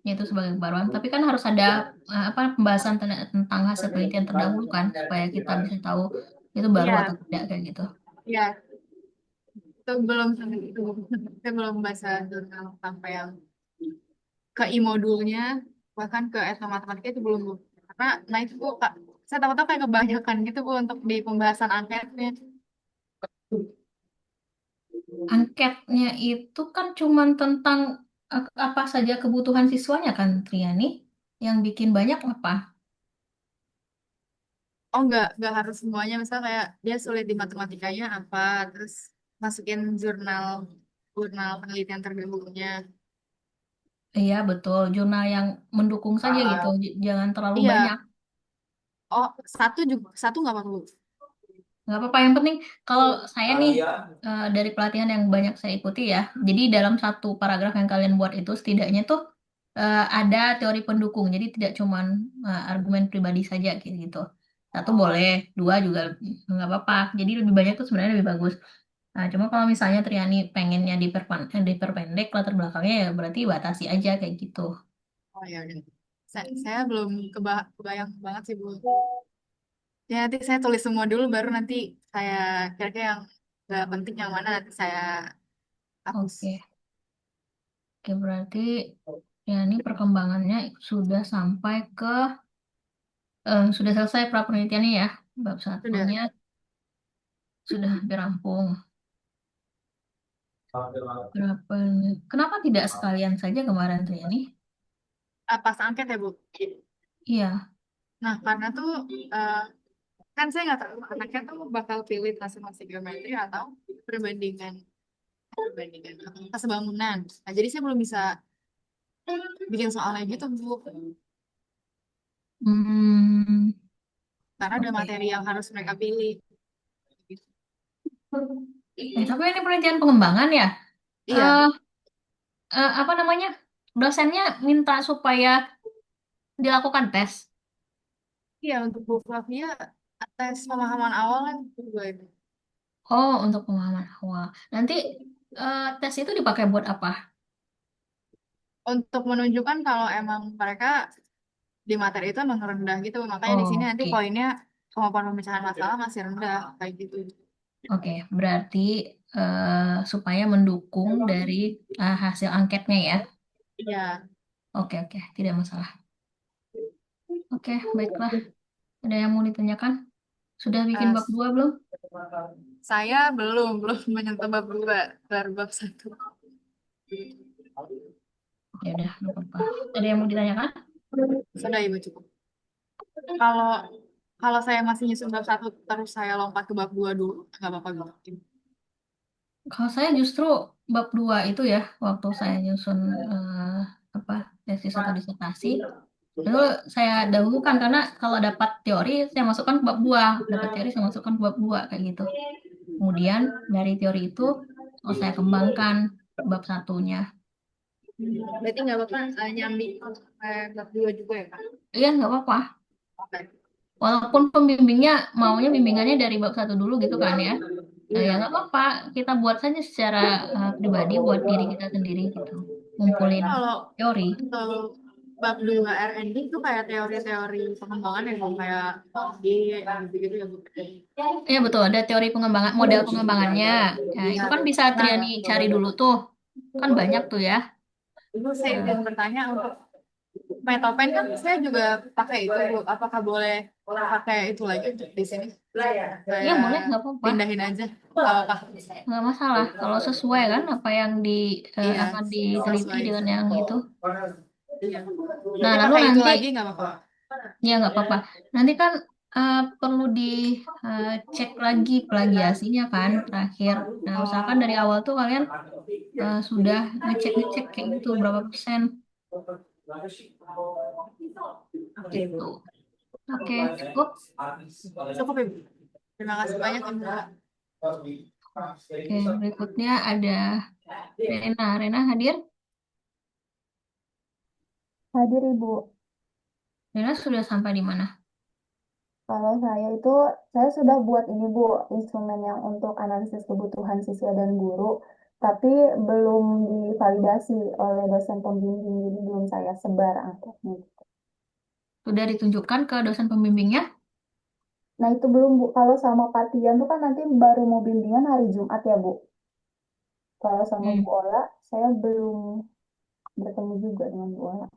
Speaker 1: Ya, itu sebagai kebaruan. Tapi kan harus ada apa pembahasan tentang hasil penelitian terdahulu kan supaya kita bisa tahu itu baru atau
Speaker 3: Iya,
Speaker 1: tidak kayak gitu.
Speaker 3: iya. Itu belum sampai itu, Bu. Saya belum baca jurnal sampai yang ke I modulnya, bahkan ke etno matematika itu belum, Bu. Karena, nah itu, Bu, Kak. Saya takutnya kayak kebanyakan gitu, Bu, untuk di pembahasan angketnya.
Speaker 1: Angketnya itu kan cuman tentang apa saja kebutuhan siswanya kan, Triani. Yang bikin banyak apa?
Speaker 3: Oh, nggak harus semuanya. Misalnya kayak dia sulit di matematikanya apa, terus masukin jurnal jurnal penelitian terdahulunya.
Speaker 1: Iya, betul. Jurnal yang mendukung saja gitu. Jangan terlalu banyak.
Speaker 3: Iya, oh satu nggak apa-apa, Bu.
Speaker 1: Nggak apa-apa. Yang penting kalau saya nih dari pelatihan yang banyak saya ikuti ya. Jadi dalam satu paragraf yang kalian buat itu setidaknya tuh ada teori pendukung. Jadi tidak cuman argumen pribadi saja kayak gitu. Satu boleh, dua juga nggak apa-apa. Jadi lebih banyak tuh sebenarnya lebih bagus. Nah, cuma kalau misalnya Triani pengennya diperpendek latar belakangnya ya berarti batasi aja kayak gitu.
Speaker 3: Oh ya udah. Saya belum kebayang banget sih, Bu. Ya nanti saya tulis semua dulu, baru nanti saya kira-kira yang nggak penting yang mana nanti saya hapus.
Speaker 1: Oke, oke berarti ya ini perkembangannya sudah sampai ke sudah selesai pra penelitiannya ya. Bab
Speaker 3: Sudah.
Speaker 1: satunya sudah hampir rampung. Berapa? Kenapa tidak sekalian saja kemarin tuh ini?
Speaker 3: Pas angket ya, Bu.
Speaker 1: Iya,
Speaker 3: Nah, karena tuh eh, kan saya nggak tahu anaknya tuh bakal pilih masing-masing geometri atau perbandingan perbandingan atas bangunan. Nah, jadi saya belum bisa bikin soalnya gitu, Bu.
Speaker 1: Hmm,
Speaker 3: Karena ada
Speaker 1: oke.
Speaker 3: materi yang harus mereka pilih.
Speaker 1: Tapi ini penelitian pengembangan ya?
Speaker 3: Iya,
Speaker 1: Eh, apa namanya? Dosennya minta supaya dilakukan tes.
Speaker 3: iya untuk Bu Flavia tes pemahaman awal kan gue.
Speaker 1: Oh, untuk pemahaman awal. Nanti tes itu dipakai buat apa?
Speaker 3: Untuk menunjukkan kalau emang mereka di materi itu emang rendah gitu. Makanya di sini
Speaker 1: Oh,
Speaker 3: nanti
Speaker 1: oke.
Speaker 3: poinnya kemampuan pemecahan masalah masih rendah kayak gitu.
Speaker 1: Oke, berarti supaya mendukung dari hasil angketnya ya.
Speaker 3: Iya.
Speaker 1: Oke, oke, tidak masalah. Oke, baiklah. Ada yang mau ditanyakan? Sudah bikin
Speaker 3: Eh,
Speaker 1: bab 2 belum?
Speaker 3: saya belum menyentuh bab 2, baru bab 1.
Speaker 1: Ya udah, nggak apa-apa. Ada yang mau ditanyakan?
Speaker 3: Sudah Ibu cukup. Kalau kalau saya masih nyusun bab 1 terus saya lompat ke bab 2 dulu, nggak apa-apa gitu.
Speaker 1: Kalau saya justru bab 2 itu ya, waktu saya nyusun apa tesis atau disertasi, itu saya dahulukan karena kalau dapat teori saya masukkan ke bab 2, dapat teori saya masukkan ke bab 2 kayak gitu. Kemudian dari teori itu saya kembangkan ke bab satunya.
Speaker 3: Berarti nggak apa-apa nyambi bab 2 juga ya, Kak?
Speaker 1: Iya, nggak apa-apa.
Speaker 3: Oke.
Speaker 1: Walaupun pembimbingnya maunya bimbingannya dari bab 1 dulu gitu kan ya. Ya nggak apa-apa. Kita buat saja secara pribadi buat diri kita sendiri gitu.
Speaker 3: Tapi
Speaker 1: Ngumpulin
Speaker 3: kalau
Speaker 1: teori.
Speaker 3: untuk bab 2 R&D itu kayak teori-teori pengembangan yang kayak di gitu ya, Bu.
Speaker 1: Ya betul, ada teori pengembangan, model pengembangannya. Ya, itu
Speaker 3: Nah,
Speaker 1: kan bisa
Speaker 3: nah,
Speaker 1: Triani cari dulu tuh. Kan banyak tuh ya.
Speaker 3: itu saya
Speaker 1: Nah,
Speaker 3: ingin bertanya untuk Metopen kan saya juga pakai itu, Bu. Apakah boleh pakai itu lagi untuk di sini?
Speaker 1: iya
Speaker 3: Saya
Speaker 1: boleh, nggak apa-apa.
Speaker 3: pindahin aja. Apa?
Speaker 1: Nggak masalah. Kalau sesuai kan apa yang
Speaker 3: Iya,
Speaker 1: akan diteliti
Speaker 3: sesuai.
Speaker 1: dengan yang itu.
Speaker 3: Iya.
Speaker 1: Nah,
Speaker 3: Jadi
Speaker 1: lalu
Speaker 3: pakai itu
Speaker 1: nanti,
Speaker 3: lagi nggak apa-apa.
Speaker 1: ya nggak apa-apa. Nanti kan perlu dicek lagi plagiasinya kan terakhir. Nah, usahakan dari awal tuh kalian sudah ngecek-ngecek kayak gitu berapa persen gitu. Oke, cukup.
Speaker 3: Cukup, Ibu. Terima kasih banyak, Ibu.
Speaker 1: Oke, berikutnya ada Rena. Rena hadir?
Speaker 6: Hadir Ibu.
Speaker 1: Rena sudah sampai di mana?
Speaker 6: Kalau saya itu, saya sudah buat ini Bu, instrumen yang untuk analisis kebutuhan siswa dan guru, tapi belum divalidasi oleh dosen pembimbing, jadi belum saya sebar angkatnya.
Speaker 1: Sudah ditunjukkan ke dosen pembimbingnya?
Speaker 6: Nah itu belum Bu, kalau sama Patian tuh kan nanti baru mau bimbingan hari Jumat ya Bu. Kalau sama Bu
Speaker 1: Hmm.
Speaker 6: Ola, saya belum bertemu juga dengan Bu Ola.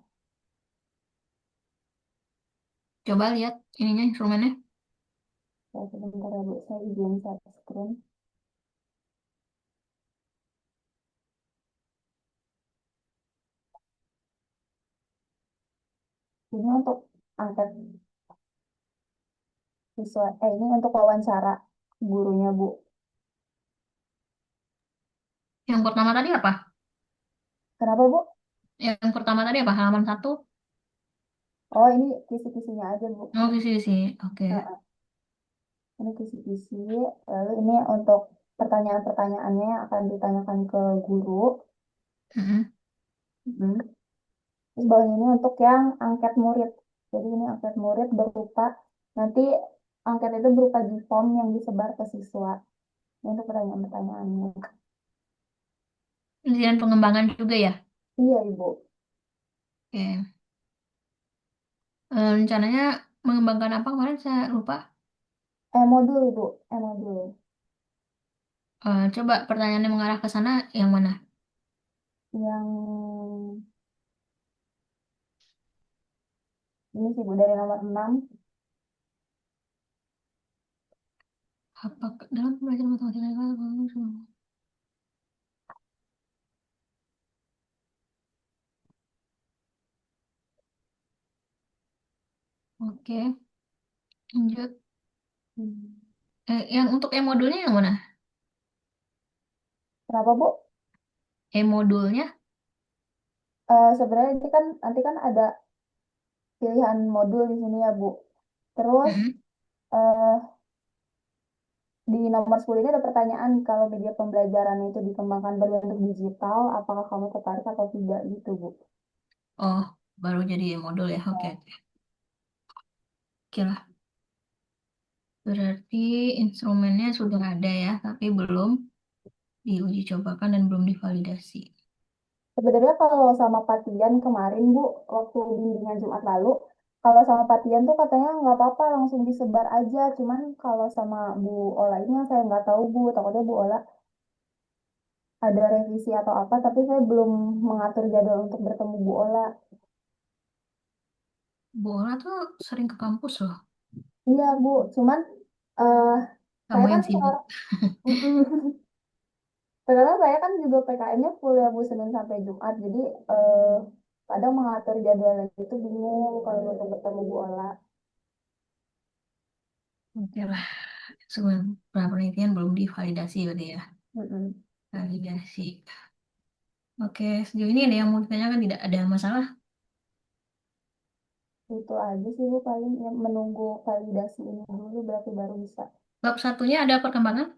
Speaker 1: Coba lihat ininya instrumennya.
Speaker 6: Saya sebentar ya Bu, saya izin share screen. Ini untuk angkat siswa, ini untuk wawancara gurunya Bu.
Speaker 1: Yang pertama tadi apa?
Speaker 6: Kenapa Bu?
Speaker 1: Yang pertama tadi apa? Halaman 1?
Speaker 6: Oh, ini kisi-kisinya aja, Bu.
Speaker 1: Oh, sisi. Oke.
Speaker 6: Nah, ini kisi-kisi. Lalu ini untuk pertanyaan-pertanyaannya yang akan ditanyakan ke guru.
Speaker 1: Mm-mm.
Speaker 6: Hmm. Terus bawah ini untuk yang angket murid. Jadi ini angket murid berupa, nanti angket itu berupa di form yang disebar ke siswa. Ini untuk pertanyaan-pertanyaannya.
Speaker 1: Penelitian pengembangan juga ya?
Speaker 6: Iya, Ibu.
Speaker 1: Oke. Rencananya mengembangkan apa kemarin saya lupa.
Speaker 6: Modul, Ibu. Modul.
Speaker 1: Coba pertanyaannya mengarah ke sana yang mana?
Speaker 6: Yang ini sih, Bu, dari nomor 6.
Speaker 1: Apa dalam pembelajaran matematika? Oke, lanjut. Yang untuk yang modulnya yang mana?
Speaker 6: Kenapa, Bu?
Speaker 1: E-modulnya?
Speaker 6: Sebenarnya ini kan nanti kan ada pilihan modul di sini ya, Bu. Terus
Speaker 1: Mm-mm.
Speaker 6: eh, di nomor 10 ini ada pertanyaan kalau media pembelajaran itu dikembangkan berbentuk digital, apakah kamu tertarik atau tidak gitu, Bu?
Speaker 1: Oh, baru jadi modul ya. Oke, oke. Oke lah. Berarti instrumennya sudah ada ya, tapi belum diuji cobakan dan belum divalidasi.
Speaker 6: Sebenarnya kalau sama Patian kemarin, Bu, waktu bimbingan Jumat lalu, kalau sama Patian tuh katanya nggak apa-apa langsung disebar aja. Cuman kalau sama Bu Ola ini yang saya nggak tahu, Bu. Takutnya Bu Ola ada revisi atau apa, tapi saya belum mengatur jadwal untuk bertemu Bu Ola.
Speaker 1: Bu Ola tuh sering ke kampus loh.
Speaker 6: Iya, Bu. Cuman eh saya
Speaker 1: Kamu
Speaker 6: kan
Speaker 1: yang sibuk.
Speaker 6: sekarang, sekarang saya kan juga PKM-nya full ya, Bu, Senin sampai Jumat. Jadi kadang mengatur jadwalnya itu bingung kalau untuk bertemu Bu Ola.
Speaker 1: Oke lah. Instrumen penelitian belum divalidasi berarti ya.
Speaker 6: Mm-mm.
Speaker 1: Validasi. Oke, sejauh ini ada yang mau ditanyakan, tidak ada masalah.
Speaker 6: Itu aja sih Bu paling yang menunggu validasi ini dulu berarti baru bisa.
Speaker 1: Bab satunya ada perkembangan,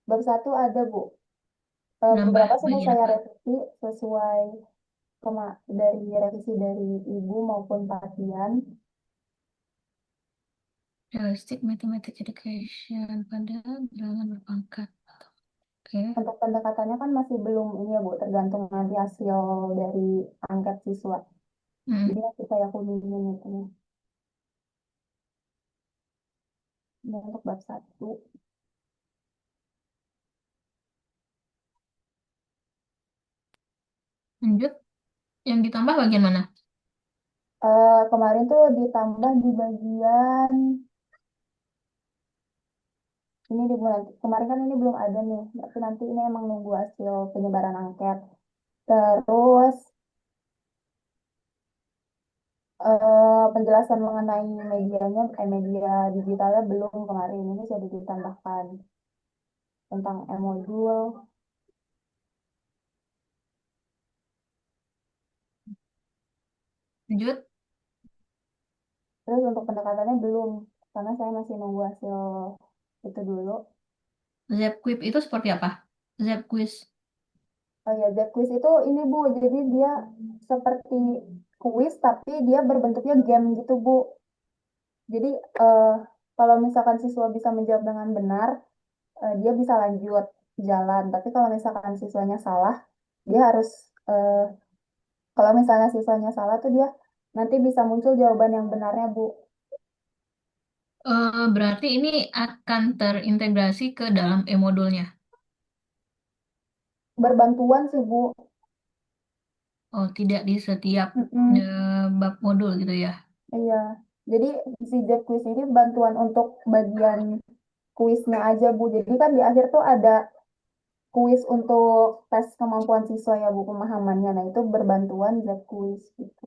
Speaker 6: Bab satu ada Bu.
Speaker 1: nambah
Speaker 6: Beberapa sudah
Speaker 1: bagian
Speaker 6: saya
Speaker 1: apa?
Speaker 6: revisi sesuai dari revisi dari Ibu maupun pasien.
Speaker 1: Realistic Mathematics Education pada bilangan berpangkat. Oke.
Speaker 6: Untuk pendekatannya kan masih belum ini ya Bu, tergantung nanti hasil dari angket siswa.
Speaker 1: Hmm.
Speaker 6: Jadi masih saya kuningin itu. Dan untuk bab satu.
Speaker 1: Lanjut, yang ditambah bagian mana?
Speaker 6: Kemarin tuh ditambah di bagian ini di bulan kemarin kan ini belum ada nih, tapi nanti ini emang nunggu hasil penyebaran angket. Terus penjelasan mengenai medianya, media digitalnya belum kemarin ini sudah ditambahkan tentang e-modul.
Speaker 1: Lanjut,
Speaker 6: Terus untuk pendekatannya belum, karena saya masih nunggu hasil itu dulu.
Speaker 1: Zepquiz itu seperti apa? Zepquiz.
Speaker 6: Oh ya, The Quiz itu ini Bu, jadi dia seperti kuis tapi dia berbentuknya game gitu Bu. Jadi eh, kalau misalkan siswa bisa menjawab dengan benar, dia bisa lanjut jalan. Tapi kalau misalkan siswanya salah, dia harus eh, kalau misalnya siswanya salah tuh dia nanti bisa muncul jawaban yang benarnya Bu.
Speaker 1: Berarti ini akan terintegrasi ke dalam e-modulnya.
Speaker 6: Berbantuan sih Bu.
Speaker 1: Oh, tidak di setiap
Speaker 6: Mm-mm.
Speaker 1: bab modul gitu ya.
Speaker 6: Iya. Jadi si The Quiz ini bantuan untuk bagian kuisnya aja Bu. Jadi kan di akhir tuh ada kuis untuk tes kemampuan siswa ya Bu pemahamannya. Nah itu berbantuan The Quiz gitu.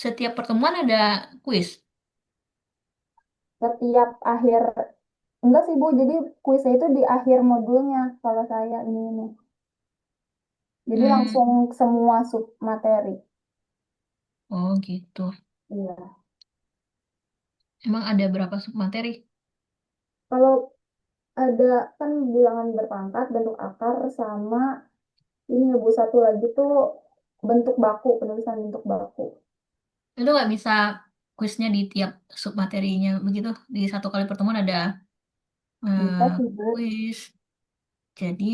Speaker 1: Setiap pertemuan ada kuis.
Speaker 6: Setiap akhir enggak sih Bu, jadi kuisnya itu di akhir modulnya kalau saya ini. Jadi langsung
Speaker 1: Hmm,
Speaker 6: semua sub materi.
Speaker 1: oh gitu.
Speaker 6: Iya.
Speaker 1: Emang ada berapa submateri?
Speaker 6: Kalau ada kan bilangan berpangkat, bentuk akar sama ini ya Bu satu lagi tuh bentuk baku, penulisan bentuk baku.
Speaker 1: Itu nggak bisa kuisnya di tiap submaterinya begitu. Di satu kali pertemuan ada
Speaker 6: Bisa
Speaker 1: eh,
Speaker 6: sih Bu.
Speaker 1: kuis. Jadi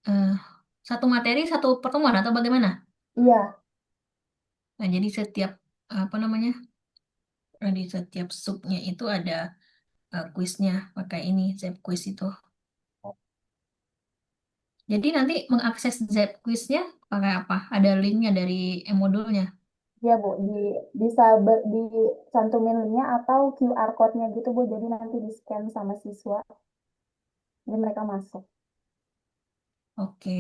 Speaker 1: eh, satu materi satu pertemuan atau bagaimana?
Speaker 6: Iya,
Speaker 1: Nah, jadi setiap apa namanya? Di setiap subnya itu ada kuisnya pakai ini Zep quiz itu. Jadi nanti mengakses Zep quiznya pakai apa? Ada linknya dari e-modulnya.
Speaker 6: iya Bu. Bisa dicantumin linknya atau QR code-nya gitu Bu. Jadi nanti di-scan sama siswa. Jadi mereka masuk.
Speaker 1: Oke.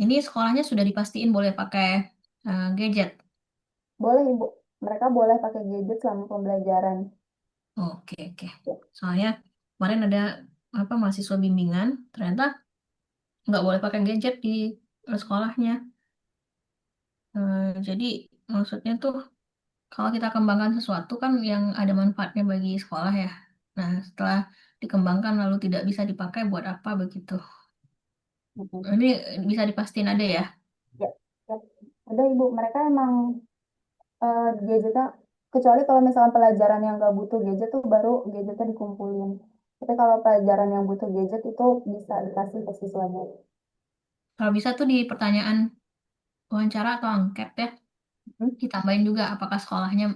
Speaker 1: Ini sekolahnya sudah dipastiin boleh pakai gadget.
Speaker 6: Boleh Ibu. Mereka boleh pakai gadget selama pembelajaran.
Speaker 1: Oke, oke. Soalnya kemarin ada apa mahasiswa bimbingan ternyata nggak boleh pakai gadget di sekolahnya. Jadi maksudnya tuh kalau kita kembangkan sesuatu kan yang ada manfaatnya bagi sekolah ya. Nah, setelah dikembangkan lalu tidak bisa dipakai buat apa begitu?
Speaker 6: Mm-mm.
Speaker 1: Ini bisa dipastiin ada ya.
Speaker 6: Ya, ya. Ada Ibu, mereka emang gadgetnya, kecuali kalau misalnya pelajaran yang nggak butuh gadget tuh baru gadgetnya dikumpulin. Tapi kalau pelajaran yang butuh gadget itu bisa dikasih ke siswanya.
Speaker 1: Kalau bisa tuh di pertanyaan wawancara atau angket ya,
Speaker 6: Hmm?
Speaker 1: ditambahin juga apakah sekolahnya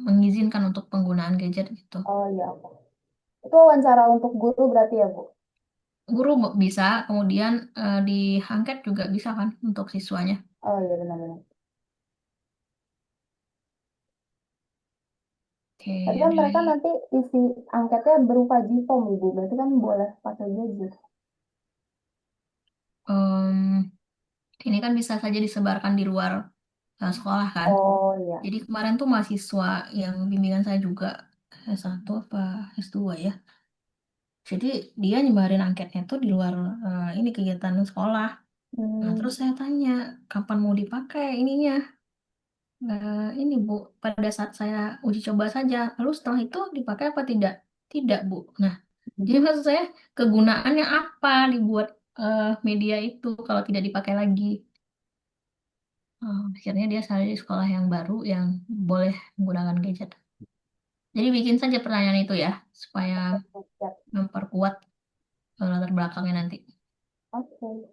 Speaker 1: mengizinkan untuk penggunaan gadget gitu.
Speaker 6: Oh iya, oke. Itu wawancara untuk guru berarti ya, Bu?
Speaker 1: Guru bisa, kemudian di angket juga bisa kan untuk siswanya.
Speaker 6: Oh iya, benar-benar.
Speaker 1: Oke,
Speaker 6: Tapi kan
Speaker 1: ada
Speaker 6: mereka
Speaker 1: lagi.
Speaker 6: nanti isi angketnya berupa Gform, Ibu. Berarti kan boleh pakai gadget.
Speaker 1: Em, ini kan bisa saja disebarkan di luar sekolah kan.
Speaker 6: Oh iya.
Speaker 1: Jadi kemarin tuh mahasiswa yang bimbingan saya juga S1 apa S2 ya. Jadi dia nyebarin angketnya tuh di luar ini kegiatan sekolah. Nah,
Speaker 6: Hmm,
Speaker 1: terus saya tanya, kapan mau dipakai ininya? Ini Bu, pada saat saya uji coba saja. Lalu setelah itu dipakai apa tidak? Tidak, Bu. Nah, jadi maksud saya kegunaannya apa dibuat media itu kalau tidak dipakai lagi? Akhirnya dia cari di sekolah yang baru yang boleh menggunakan gadget. Jadi bikin saja pertanyaan itu ya, supaya
Speaker 6: siap.
Speaker 1: memperkuat latar belakangnya nanti.
Speaker 6: Oke.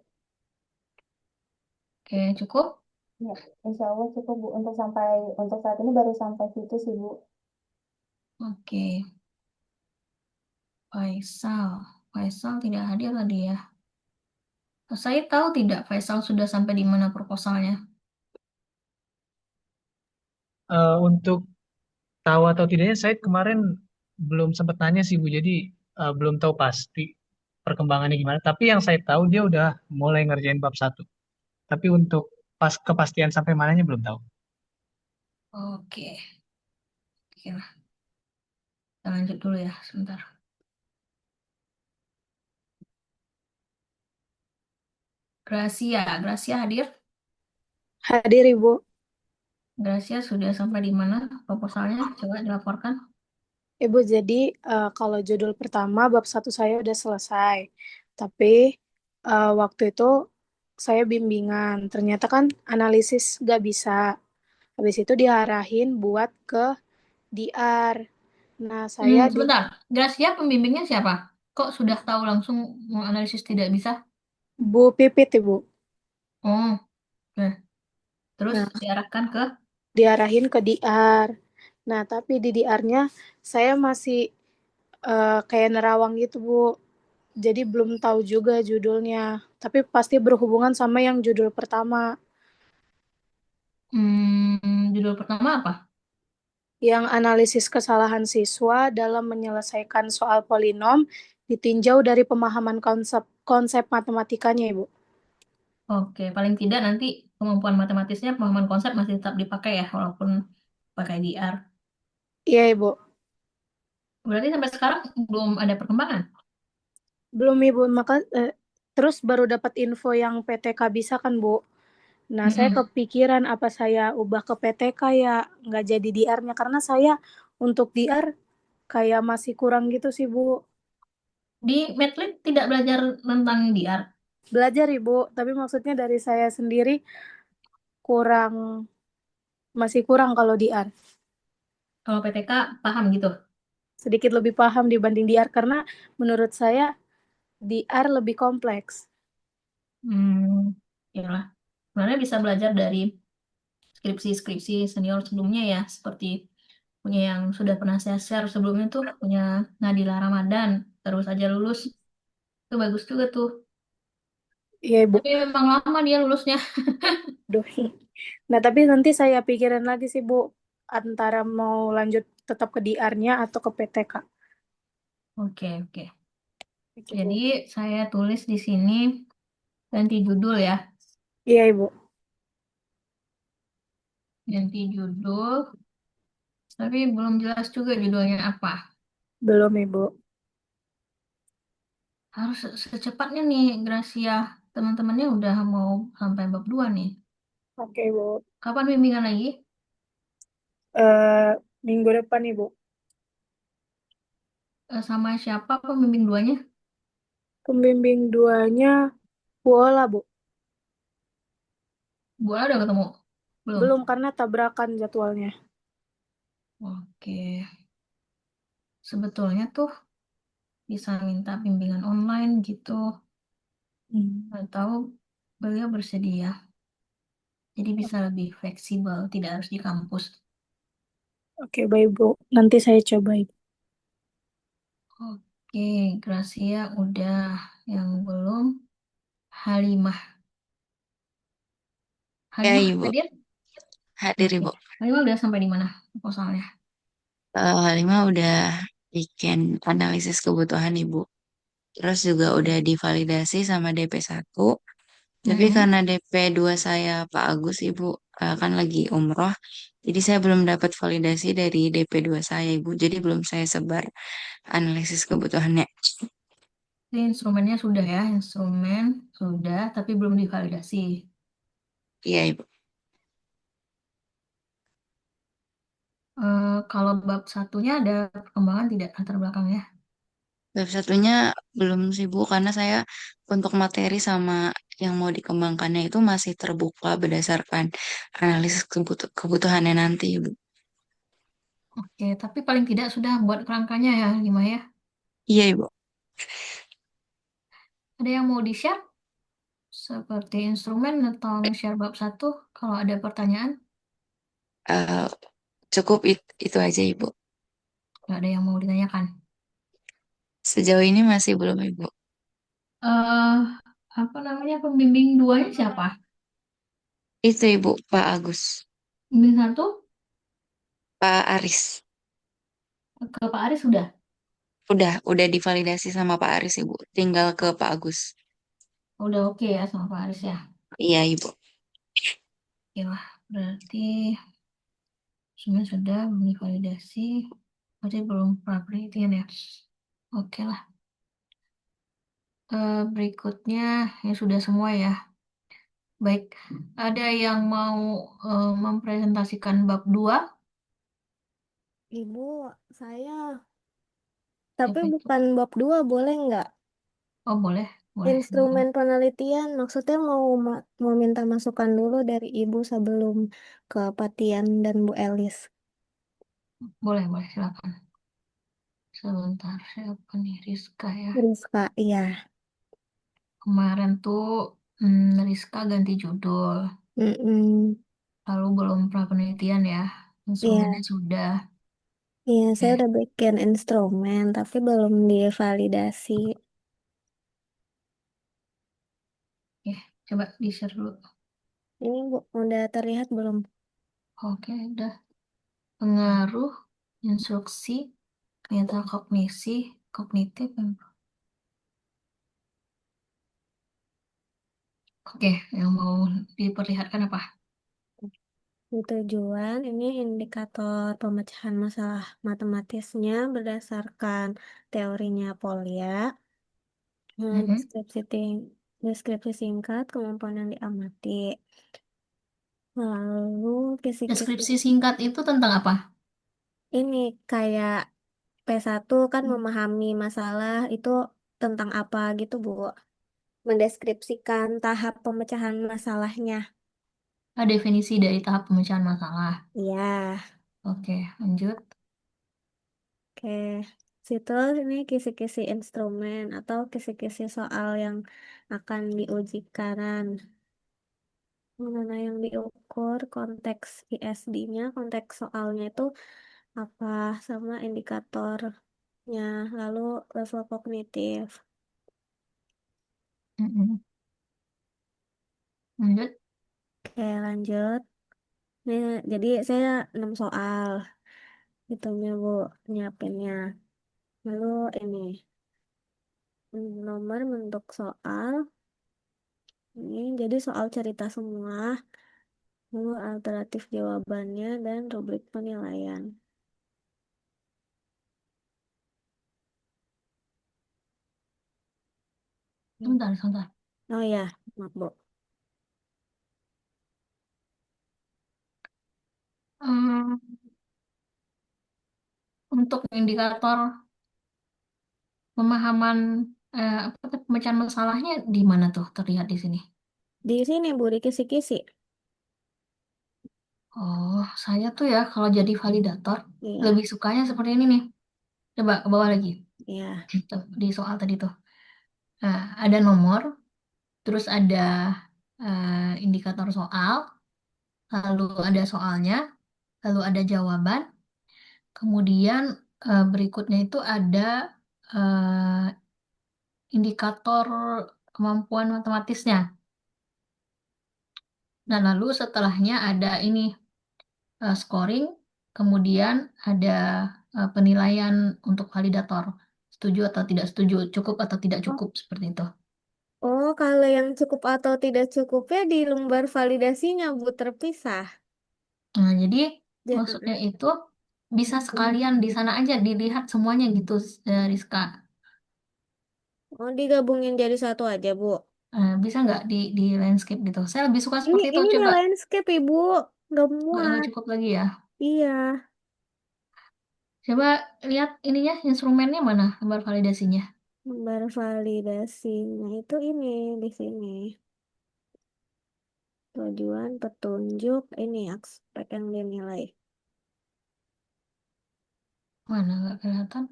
Speaker 1: Oke, cukup?
Speaker 6: Ya, insya Allah cukup Bu. Untuk saat ini baru sampai situ sih Bu.
Speaker 1: Oke, Faisal. Faisal tidak hadir tadi ya. Saya tahu tidak Faisal sudah sampai di mana proposalnya.
Speaker 2: Untuk tahu atau tidaknya saya kemarin belum sempat tanya sih Bu, jadi belum tahu pasti perkembangannya gimana. Tapi yang saya tahu dia udah mulai ngerjain bab satu. Tapi untuk pas kepastian sampai mananya belum tahu.
Speaker 1: Oke, oke lah. Kita lanjut dulu ya, sebentar. Gracia, Gracia hadir.
Speaker 4: Hadir Ibu.
Speaker 1: Gracia sudah sampai di mana proposalnya? Coba dilaporkan.
Speaker 4: Ibu, jadi kalau judul pertama bab satu saya udah selesai. Tapi waktu itu saya bimbingan. Ternyata kan analisis gak bisa. Habis itu diarahin buat ke DR. Nah, saya di
Speaker 1: Sebentar, Gracia pembimbingnya siapa? Kok sudah tahu langsung menganalisis tidak bisa?
Speaker 4: Bu Pipit, Ibu.
Speaker 1: Oh, nah, terus
Speaker 4: Nah,
Speaker 1: diarahkan ke
Speaker 4: diarahin ke DR. Nah, tapi di DR-nya saya masih kayak nerawang gitu, Bu. Jadi belum tahu juga judulnya. Tapi pasti berhubungan sama yang judul pertama.
Speaker 1: judul pertama apa?
Speaker 4: Yang analisis kesalahan siswa dalam menyelesaikan soal polinom ditinjau dari pemahaman konsep konsep matematikanya, Ibu.
Speaker 1: Oke, paling tidak nanti kemampuan matematisnya, pemahaman konsep masih tetap dipakai ya, walaupun pakai DR.
Speaker 4: Iya, Ibu.
Speaker 1: Berarti sampai sekarang belum ada perkembangan.
Speaker 4: Belum, Ibu. Terus baru dapat info yang PTK bisa kan, Bu. Nah, saya
Speaker 1: Mm-mm.
Speaker 4: kepikiran apa saya ubah ke PTK ya, nggak jadi DR-nya karena saya untuk DR kayak masih kurang gitu sih, Bu.
Speaker 1: Di Medlib tidak belajar tentang DR.
Speaker 4: Belajar, Ibu, tapi maksudnya dari saya sendiri kurang, masih kurang kalau DR.
Speaker 1: Kalau PTK paham gitu.
Speaker 4: Sedikit lebih paham dibanding DR karena menurut saya DR lebih kompleks.
Speaker 1: Ya lah. Sebenarnya bisa belajar dari skripsi-skripsi senior sebelumnya ya, seperti punya yang sudah pernah saya share sebelumnya tuh, punya Nadila Ramadan, terus aja lulus. Itu bagus juga tuh.
Speaker 4: Iya, Ibu.
Speaker 1: Tapi memang lama dia lulusnya.
Speaker 4: Duh. Nah, tapi nanti saya pikirin lagi sih, Bu, antara mau lanjut tetap ke DR-nya atau ke PTK.
Speaker 1: Oke, oke.
Speaker 4: Gitu,
Speaker 1: Jadi
Speaker 4: Bu.
Speaker 1: saya tulis di sini ganti judul ya.
Speaker 4: Iya, Ibu.
Speaker 1: Ganti judul, tapi belum jelas juga judulnya apa.
Speaker 4: Belum, Ibu.
Speaker 1: Harus secepatnya nih, Gracia. Teman-temannya udah mau sampai bab 2 nih.
Speaker 4: Oke, Bu.
Speaker 1: Kapan bimbingan lagi?
Speaker 4: Eh, minggu depan nih, Bu.
Speaker 1: Sama siapa pembimbing duanya?
Speaker 4: Pembimbing duanya Bu Ola, Bu.
Speaker 1: Bola udah ketemu? Belum?
Speaker 4: Belum karena tabrakan jadwalnya.
Speaker 1: Oke. Sebetulnya tuh bisa minta bimbingan online gitu. Atau beliau bersedia. Jadi bisa lebih fleksibel, tidak harus di kampus.
Speaker 4: Oke, baik, Bu. Nanti saya cobain.
Speaker 1: Oke, Gracia udah. Yang belum, Halimah.
Speaker 7: Ya,
Speaker 1: Halimah
Speaker 7: Ibu.
Speaker 1: hadir?
Speaker 7: Hadir,
Speaker 1: Oke.
Speaker 7: Ibu.
Speaker 1: Halimah udah sampai di mana proposalnya?
Speaker 7: Halimah udah bikin analisis kebutuhan Ibu. Terus juga udah divalidasi sama DP1. Tapi
Speaker 1: Mm-mm.
Speaker 7: karena DP2 saya Pak Agus, Ibu, kan lagi umroh. Jadi saya belum dapat validasi dari DP2 saya, Ibu. Jadi belum saya sebar analisis kebutuhannya.
Speaker 1: Jadi instrumennya sudah ya, instrumen sudah, tapi belum divalidasi.
Speaker 7: Iya, Ibu.
Speaker 1: Kalau bab satunya ada perkembangan tidak latar belakangnya?
Speaker 7: Bab satunya belum sih, Bu, karena saya untuk materi sama yang mau dikembangkannya itu masih terbuka berdasarkan analisis kebutuhannya nanti, Ibu.
Speaker 1: Oke, tapi paling tidak sudah buat kerangkanya ya, Lima ya.
Speaker 7: Iya, Ibu.
Speaker 1: Ada yang mau di-share? Seperti instrumen atau nge-share bab satu kalau ada pertanyaan?
Speaker 7: Eh, cukup itu aja, Ibu.
Speaker 1: Nggak ada yang mau ditanyakan.
Speaker 7: Sejauh ini masih belum, Ibu.
Speaker 1: eh Apa namanya pembimbing duanya siapa?
Speaker 7: Itu, Ibu, Pak Agus.
Speaker 1: Pembimbing satu
Speaker 7: Pak Aris.
Speaker 1: ke Pak Aris sudah?
Speaker 7: Udah divalidasi sama Pak Aris, Ibu. Tinggal ke Pak Agus.
Speaker 1: Udah oke ya sama Pak Aris ya.
Speaker 7: Iya, Ibu.
Speaker 1: Oke lah, berarti semuanya sudah belum divalidasi. Berarti belum pernah penelitian ya. Oke lah. Berikutnya ya sudah semua ya. Baik, ada yang mau mempresentasikan bab 2?
Speaker 6: Ibu, saya, tapi
Speaker 1: Siapa itu?
Speaker 6: bukan bab 2 boleh nggak?
Speaker 1: Oh, boleh, boleh.
Speaker 6: Instrumen penelitian, maksudnya mau minta masukan dulu dari Ibu sebelum ke Patian dan Bu Elis.
Speaker 1: Boleh, boleh, silakan. Sebentar, siapa nih? Rizka ya.
Speaker 6: Rizka, iya.
Speaker 1: Kemarin tuh Rizka ganti judul.
Speaker 6: Mm-mm.
Speaker 1: Lalu belum pra penelitian ya.
Speaker 6: Iya,
Speaker 1: Instrumennya sudah.
Speaker 6: iya, saya
Speaker 1: Eh,
Speaker 6: udah bikin instrumen, tapi belum divalidasi.
Speaker 1: oke, coba di-share dulu.
Speaker 6: Ini Bu, udah terlihat belum?
Speaker 1: Oke, udah. Pengaruh, instruksi, metakognisi, kognitif. Oke, yang mau diperlihatkan apa?
Speaker 6: Tujuan ini indikator pemecahan masalah matematisnya berdasarkan teorinya Polya.
Speaker 1: Mm-mm.
Speaker 6: Deskripsi singkat, kemampuan yang diamati. Lalu kisi-kisi
Speaker 1: Deskripsi singkat itu tentang apa?
Speaker 6: ini kayak P1 kan memahami masalah itu tentang apa gitu, Bu. Mendeskripsikan tahap pemecahan masalahnya.
Speaker 1: Definisi dari tahap pemecahan masalah.
Speaker 6: Iya,
Speaker 1: Oke, lanjut.
Speaker 6: oke. Situ ini kisi-kisi instrumen atau kisi-kisi soal yang akan diujikan. Mana yang diukur konteks ISD-nya, konteks soalnya itu apa sama indikatornya, lalu level kognitif.
Speaker 1: Mm-mm. Lanjut.
Speaker 6: Oke, lanjut. Ini, jadi saya 6 soal hitungnya Bu, nyiapinnya. Lalu ini nomor bentuk soal. Ini jadi soal cerita semua, lalu alternatif jawabannya dan rubrik penilaian.
Speaker 1: Sebentar, sebentar.
Speaker 8: Oh ya, maaf Bu.
Speaker 1: Hmm, untuk indikator pemahaman apa tuh, pemecahan masalahnya di mana tuh terlihat di sini?
Speaker 8: Di sini Bu, di kisi-kisi.
Speaker 1: Oh, saya tuh ya kalau jadi validator
Speaker 8: Iya,
Speaker 1: lebih sukanya seperti ini nih. Coba ke bawah lagi.
Speaker 8: iya.
Speaker 1: Tuh, di soal tadi tuh. Nah, ada nomor, terus ada indikator soal, lalu ada soalnya, lalu ada jawaban, kemudian berikutnya itu ada eh, indikator kemampuan matematisnya. Nah, lalu setelahnya ada ini scoring, kemudian ada penilaian untuk validator. Setuju atau tidak setuju, cukup atau tidak
Speaker 8: Oh,
Speaker 1: cukup, seperti itu.
Speaker 8: oh, kalau yang cukup atau tidak cukupnya di lembar validasinya Bu terpisah.
Speaker 1: Nah, jadi maksudnya
Speaker 8: Ja-
Speaker 1: itu bisa sekalian di sana aja dilihat semuanya gitu, Rizka.
Speaker 8: Oh, digabungin jadi satu aja Bu.
Speaker 1: Bisa nggak di landscape gitu? Saya lebih suka
Speaker 8: Ini
Speaker 1: seperti itu.
Speaker 8: ini udah
Speaker 1: Coba
Speaker 8: landscape Ibu, nggak
Speaker 1: nggak
Speaker 8: muat.
Speaker 1: cukup lagi ya.
Speaker 8: Iya,
Speaker 1: Coba lihat ininya, instrumennya mana, lembar validasinya.
Speaker 8: lembar validasinya itu ini di sini. Tujuan, petunjuk, ini aspek yang dinilai.
Speaker 1: Mana nggak kelihatan?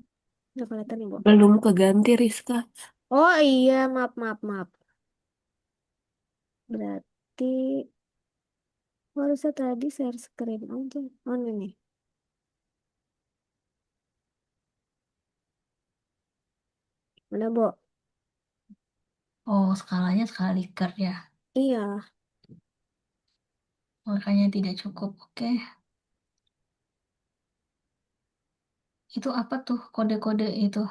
Speaker 8: Nggak kelihatan Ibu.
Speaker 9: Belum keganti Rizka.
Speaker 8: Oh iya, maaf, maaf, maaf. Berarti harusnya tadi share screen aja. Oh ini nih. Udah, Bu.
Speaker 1: Oh, skalanya skala Likert ya.
Speaker 8: Iya.
Speaker 1: Makanya tidak cukup. Oke. Itu apa tuh kode-kode itu?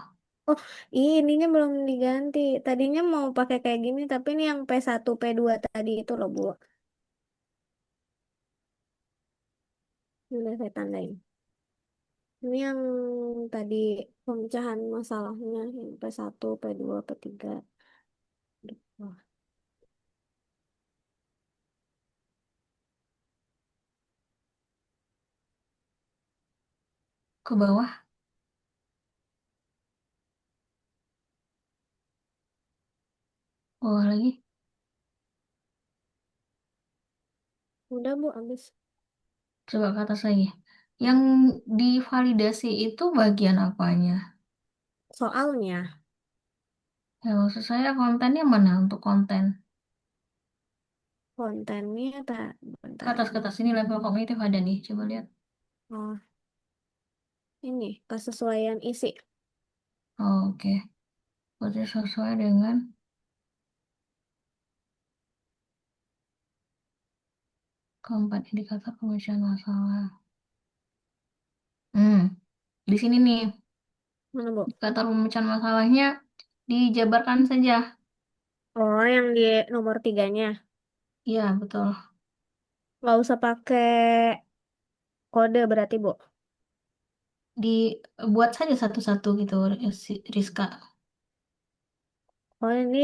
Speaker 8: Oh, ininya belum diganti. Tadinya mau pakai kayak gini, tapi ini yang P1, P2 tadi itu loh, Bu. Ini udah saya tandain. Ini yang tadi pemecahan masalahnya, yang P1, P2, P3. Wah,
Speaker 1: Ke bawah, bawah lagi.
Speaker 8: udah, Bu, habis.
Speaker 1: Coba ke atas lagi. Yang divalidasi itu bagian apanya?
Speaker 8: Soalnya,
Speaker 1: Ya, maksud saya kontennya mana untuk konten?
Speaker 8: kontennya tak, bentar.
Speaker 1: Ke atas ini level kognitif ada nih. Coba lihat.
Speaker 8: Oh, ini kesesuaian isi.
Speaker 1: Oh, oke. Berarti sesuai dengan keempat indikator pemecahan masalah. Hmm, di sini nih,
Speaker 8: Mana, Bu?
Speaker 1: indikator pemecahan masalahnya dijabarkan saja.
Speaker 8: Oh, yang di nomor tiganya.
Speaker 1: Iya, betul.
Speaker 8: Nggak usah pakai kode berarti, Bu.
Speaker 1: Dibuat saja satu-satu gitu, Rizka.
Speaker 8: Oh, ini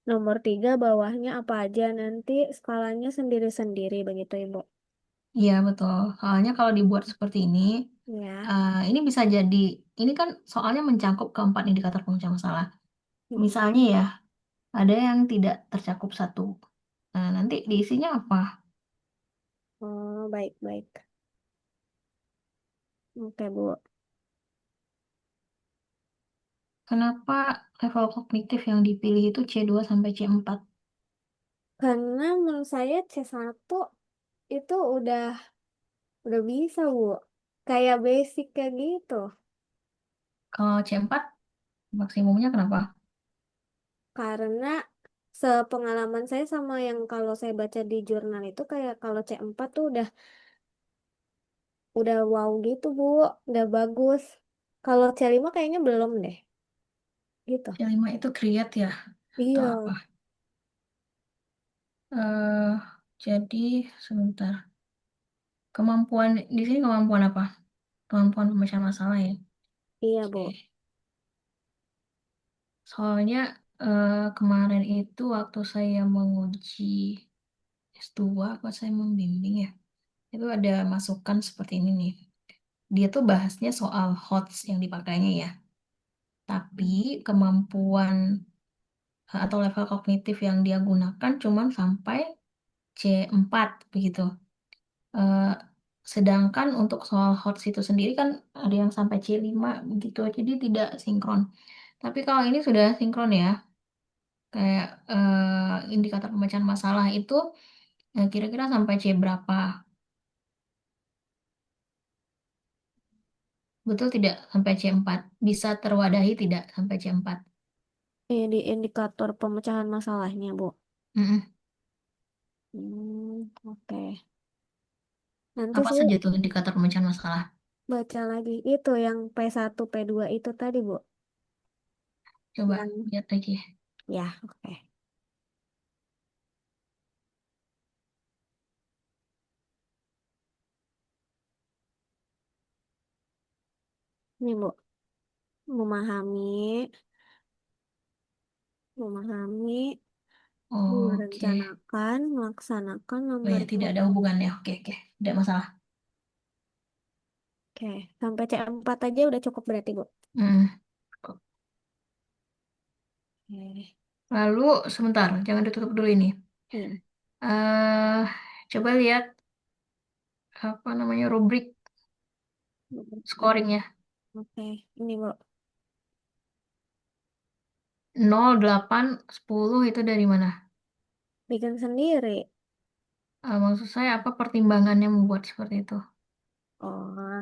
Speaker 8: nomor 3 bawahnya apa aja. Nanti skalanya sendiri-sendiri begitu, Ibu.
Speaker 1: Iya, betul. Soalnya kalau dibuat seperti
Speaker 8: Ya.
Speaker 1: ini bisa jadi, ini kan soalnya mencakup keempat indikator pemecahan masalah.
Speaker 8: Hmm.
Speaker 1: Misalnya ya, ada yang tidak tercakup satu. Nah, nanti diisinya apa?
Speaker 8: Oh, baik-baik. Oke, Bu.
Speaker 1: Kenapa level kognitif yang dipilih itu C2 sampai C4?
Speaker 8: Karena menurut saya C1 itu udah bisa, Bu. Kayak basic kayak gitu.
Speaker 1: Kalau C4, maksimumnya kenapa?
Speaker 8: Karena sepengalaman saya sama yang kalau saya baca di jurnal itu kayak kalau C4 tuh udah wow gitu, Bu. Udah bagus. Kalau C5 kayaknya belum deh. Gitu.
Speaker 1: C5 itu create ya, atau apa?
Speaker 8: Iya.
Speaker 1: eh jadi, sebentar. Kemampuan, di sini kemampuan apa? Kemampuan pemecahan masalah ya.
Speaker 8: Iya, Bu.
Speaker 1: Oke. Soalnya kemarin itu waktu saya menguji S2 apa saya membimbing ya, itu ada masukan seperti ini nih. Dia tuh bahasnya soal HOTS yang dipakainya ya. Tapi kemampuan atau level kognitif yang dia gunakan cuman sampai C4 begitu. Eh, Sedangkan untuk soal HOTS itu sendiri kan ada yang sampai C5 begitu. Jadi tidak sinkron. Tapi kalau ini sudah sinkron ya. Kayak indikator pemecahan masalah itu kira-kira sampai C berapa? Betul tidak sampai C4? Bisa terwadahi tidak sampai C4?
Speaker 8: Di indikator pemecahan masalahnya, Bu.
Speaker 1: Mm-mm.
Speaker 8: Oke. Nanti
Speaker 1: Apa
Speaker 8: saya
Speaker 1: saja tuh indikator pemecahan masalah?
Speaker 8: baca lagi itu yang P1, P2 itu tadi, Bu.
Speaker 1: Coba
Speaker 8: Yang
Speaker 1: lihat lagi.
Speaker 8: ya, oke. Ini, Bu. Memahami, memahami,
Speaker 1: Oke.
Speaker 8: merencanakan, melaksanakan,
Speaker 1: Oh ya, tidak ada
Speaker 8: memeriksa.
Speaker 1: hubungannya. Oke, oke. Tidak masalah.
Speaker 8: Oke, sampai C4 aja udah cukup berarti, Bu.
Speaker 1: Mm.
Speaker 8: Oke.
Speaker 1: Lalu, sebentar. Jangan ditutup dulu ini.
Speaker 8: Iya.
Speaker 1: eh Coba lihat apa namanya rubrik scoringnya.
Speaker 8: Oke, ini, Bu.
Speaker 1: 0, 8, 10 itu dari mana?
Speaker 8: Bikin sendiri.
Speaker 1: Maksud saya apa pertimbangannya membuat seperti itu?
Speaker 8: Oh,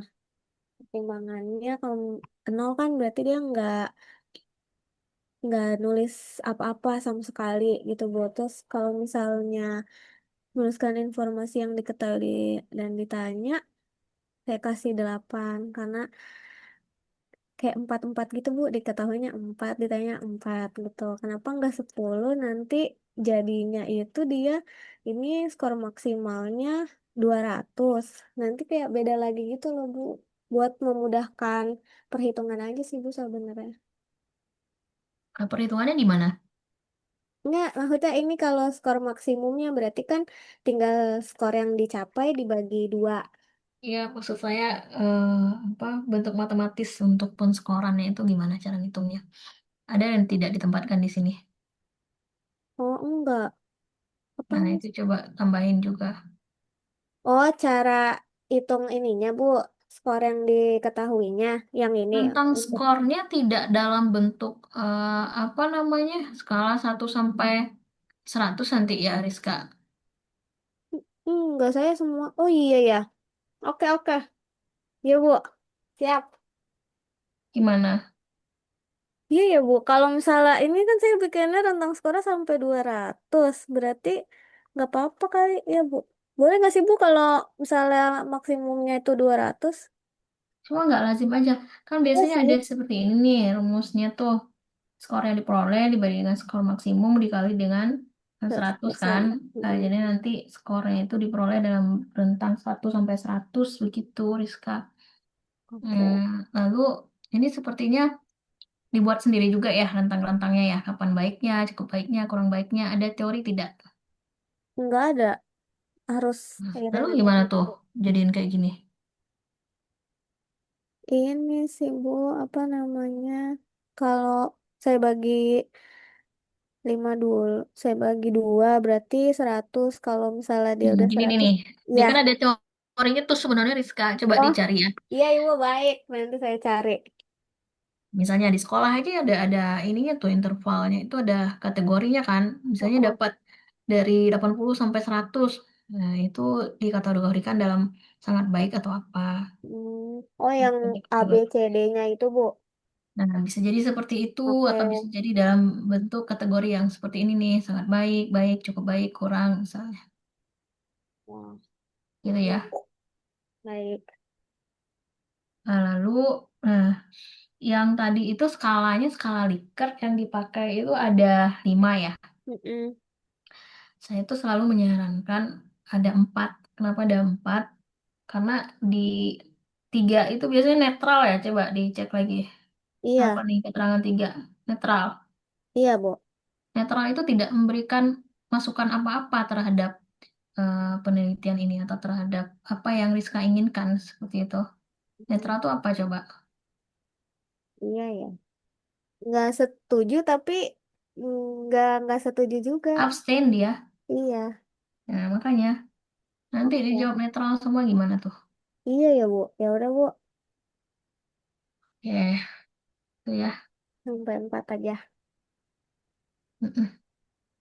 Speaker 8: pertimbangannya kalau nol kan berarti dia nggak nulis apa-apa sama sekali gitu, Bu. Terus kalau misalnya menuliskan informasi yang diketahui dan ditanya, saya kasih 8 karena kayak 4-4 gitu, Bu. Diketahuinya 4, ditanya 4 gitu. Kenapa nggak 10? Nanti jadinya itu dia ini skor maksimalnya 200. Nanti kayak beda lagi gitu loh, Bu. Buat memudahkan perhitungan aja sih, Bu, sebenarnya.
Speaker 1: Perhitungannya di mana?
Speaker 8: Enggak, maksudnya ini kalau skor maksimumnya berarti kan tinggal skor yang dicapai dibagi 2.
Speaker 1: Iya, maksud saya eh, apa bentuk matematis untuk penskorannya itu gimana cara ngitungnya? Ada yang tidak ditempatkan di sini.
Speaker 8: Oh, enggak. Apa
Speaker 1: Nah,
Speaker 8: nih?
Speaker 1: itu coba tambahin juga.
Speaker 8: Oh, cara hitung ininya, Bu. Skor yang diketahuinya. Yang ini.
Speaker 1: Tentang
Speaker 8: Untuk,
Speaker 1: skornya tidak dalam bentuk apa namanya skala 1 sampai 100 nanti ya, Rizka.
Speaker 8: enggak, saya semua. Oh iya ya. Oke, oke. Iya, Bu. Siap.
Speaker 1: Gimana?
Speaker 8: Iya ya, Bu. Kalau misalnya ini kan saya bikinnya tentang skornya sampai 200. Berarti nggak apa-apa kali ya, Bu. Boleh nggak sih, Bu, kalau misalnya maksimumnya itu 200?
Speaker 1: Cuma nggak lazim aja. Kan
Speaker 8: Iya
Speaker 1: biasanya ada
Speaker 8: sih.
Speaker 1: seperti ini nih rumusnya tuh. Skor yang diperoleh dibagi dengan skor maksimum dikali dengan 100 kan.
Speaker 8: 100%.
Speaker 1: Nah, jadi nanti skornya itu diperoleh dalam rentang 1 sampai 100 begitu, Rizka.
Speaker 8: Oke.
Speaker 1: Lalu ini sepertinya dibuat sendiri juga ya rentang-rentangnya ya. Kapan baiknya, cukup baiknya, kurang baiknya. Ada teori tidak?
Speaker 8: Nggak ada. Harus
Speaker 1: Lalu
Speaker 8: random
Speaker 1: gimana tuh
Speaker 8: gitu.
Speaker 1: jadiin kayak gini?
Speaker 8: Ini sih, Bu, apa namanya? Kalau saya bagi 5 dulu, saya bagi 2 berarti 100. Kalau misalnya dia udah
Speaker 1: Gini nih
Speaker 8: 100,
Speaker 1: nih. Dia
Speaker 8: ya.
Speaker 1: kan ada teorinya tuh sebenarnya Rizka. Coba
Speaker 8: Oh,
Speaker 1: dicari ya.
Speaker 8: iya, Ibu, baik. Nanti saya cari.
Speaker 1: Misalnya di sekolah aja ada ininya tuh intervalnya itu ada kategorinya kan. Misalnya
Speaker 8: Oh,
Speaker 1: dapat dari 80 sampai 100. Nah, itu dikategorikan dalam sangat baik atau apa.
Speaker 8: oh, yang A, B,
Speaker 1: Coba.
Speaker 8: C, D-nya itu, Bu.
Speaker 1: Nah, bisa jadi seperti itu
Speaker 8: Oke.
Speaker 1: atau bisa jadi dalam bentuk kategori yang seperti ini nih, sangat baik, baik, cukup baik, kurang misalnya.
Speaker 8: Wah,
Speaker 1: Gitu
Speaker 8: iya,
Speaker 1: ya.
Speaker 8: Bu. Baik.
Speaker 1: Nah, lalu nah, yang tadi itu skalanya skala Likert yang dipakai itu ada 5 ya.
Speaker 8: Mm-mm.
Speaker 1: Saya tuh selalu menyarankan ada 4. Kenapa ada 4? Karena di 3 itu biasanya netral ya. Coba dicek lagi. Apa
Speaker 8: Iya,
Speaker 1: nih keterangan 3? Netral.
Speaker 8: iya, Bu.
Speaker 1: Netral itu tidak memberikan masukan apa-apa terhadap penelitian ini atau terhadap apa yang Rizka inginkan seperti itu. Netral itu apa coba?
Speaker 8: Iya ya. Nggak setuju tapi nggak setuju juga.
Speaker 1: Abstain dia.
Speaker 8: Iya.
Speaker 1: Nah, makanya nanti
Speaker 8: Oke.
Speaker 1: dijawab netral semua gimana tuh?
Speaker 8: Iya ya Bu. Ya udah Bu.
Speaker 1: Ya, itu ya.
Speaker 8: Sampai 4 aja.
Speaker 1: Mm-mm.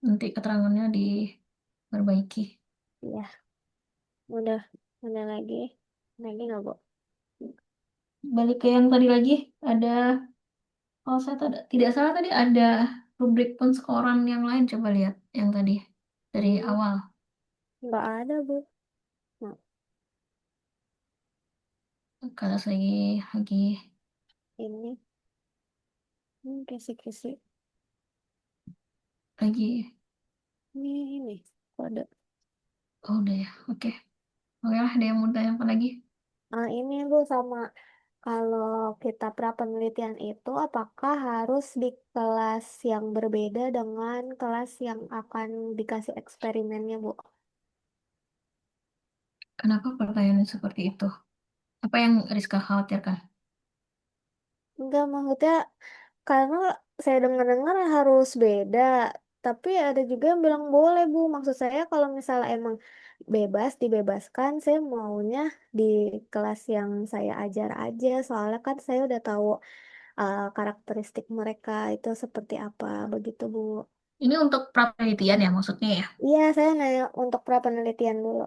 Speaker 1: Nanti keterangannya diperbaiki.
Speaker 8: Iya. Udah. Udah lagi. Lagi nggak Bu?
Speaker 1: Balik ke yang tadi lagi, ada, kalau saya tidak salah tadi ada rubrik penskoran yang lain, coba lihat yang tadi dari
Speaker 8: Hmm,
Speaker 1: awal.
Speaker 8: nggak ada Bu. Nah,
Speaker 1: Kalau lagi
Speaker 8: ini. Kisi-kisi.
Speaker 1: lagi
Speaker 8: Ini. Kode.
Speaker 1: oh udah ya, oke. Oke lah, ada yang mau tanya apa lagi?
Speaker 8: Ini Bu sama kalau kita prapenelitian itu apakah harus di kelas yang berbeda dengan kelas yang akan dikasih eksperimennya Bu?
Speaker 1: Kenapa pertanyaan seperti itu? Apa yang Rizka khawatirkan?
Speaker 8: Enggak, maksudnya karena saya dengar-dengar harus beda, tapi ada juga yang bilang boleh Bu. Maksud saya kalau misalnya emang bebas, dibebaskan, saya maunya di kelas yang saya ajar aja. Soalnya kan saya udah tahu karakteristik mereka itu seperti apa, begitu Bu.
Speaker 1: Ini untuk penelitian ya maksudnya ya?
Speaker 8: Iya, saya nanya untuk prapenelitian dulu.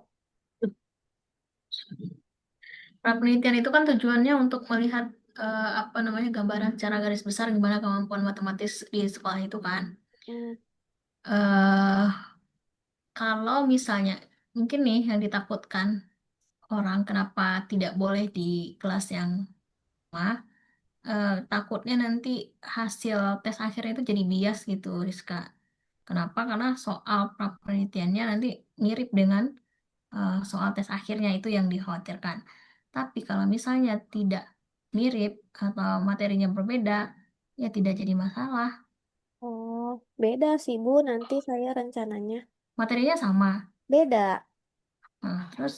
Speaker 1: Penelitian itu kan tujuannya untuk melihat apa namanya gambaran secara garis besar gimana kemampuan matematis di sekolah itu kan.
Speaker 8: Hmm.
Speaker 1: eh Kalau misalnya mungkin nih yang ditakutkan orang kenapa tidak boleh di kelas yang sama, takutnya nanti hasil tes akhirnya itu jadi bias gitu, Rizka. Kenapa? Karena soal penelitiannya nanti mirip dengan soal tes akhirnya, itu yang dikhawatirkan. Tapi kalau misalnya tidak mirip atau materinya berbeda, ya tidak jadi masalah.
Speaker 8: Oh, beda sih Bu, nanti saya rencananya.
Speaker 1: Materinya sama.
Speaker 8: Beda.
Speaker 1: Nah, terus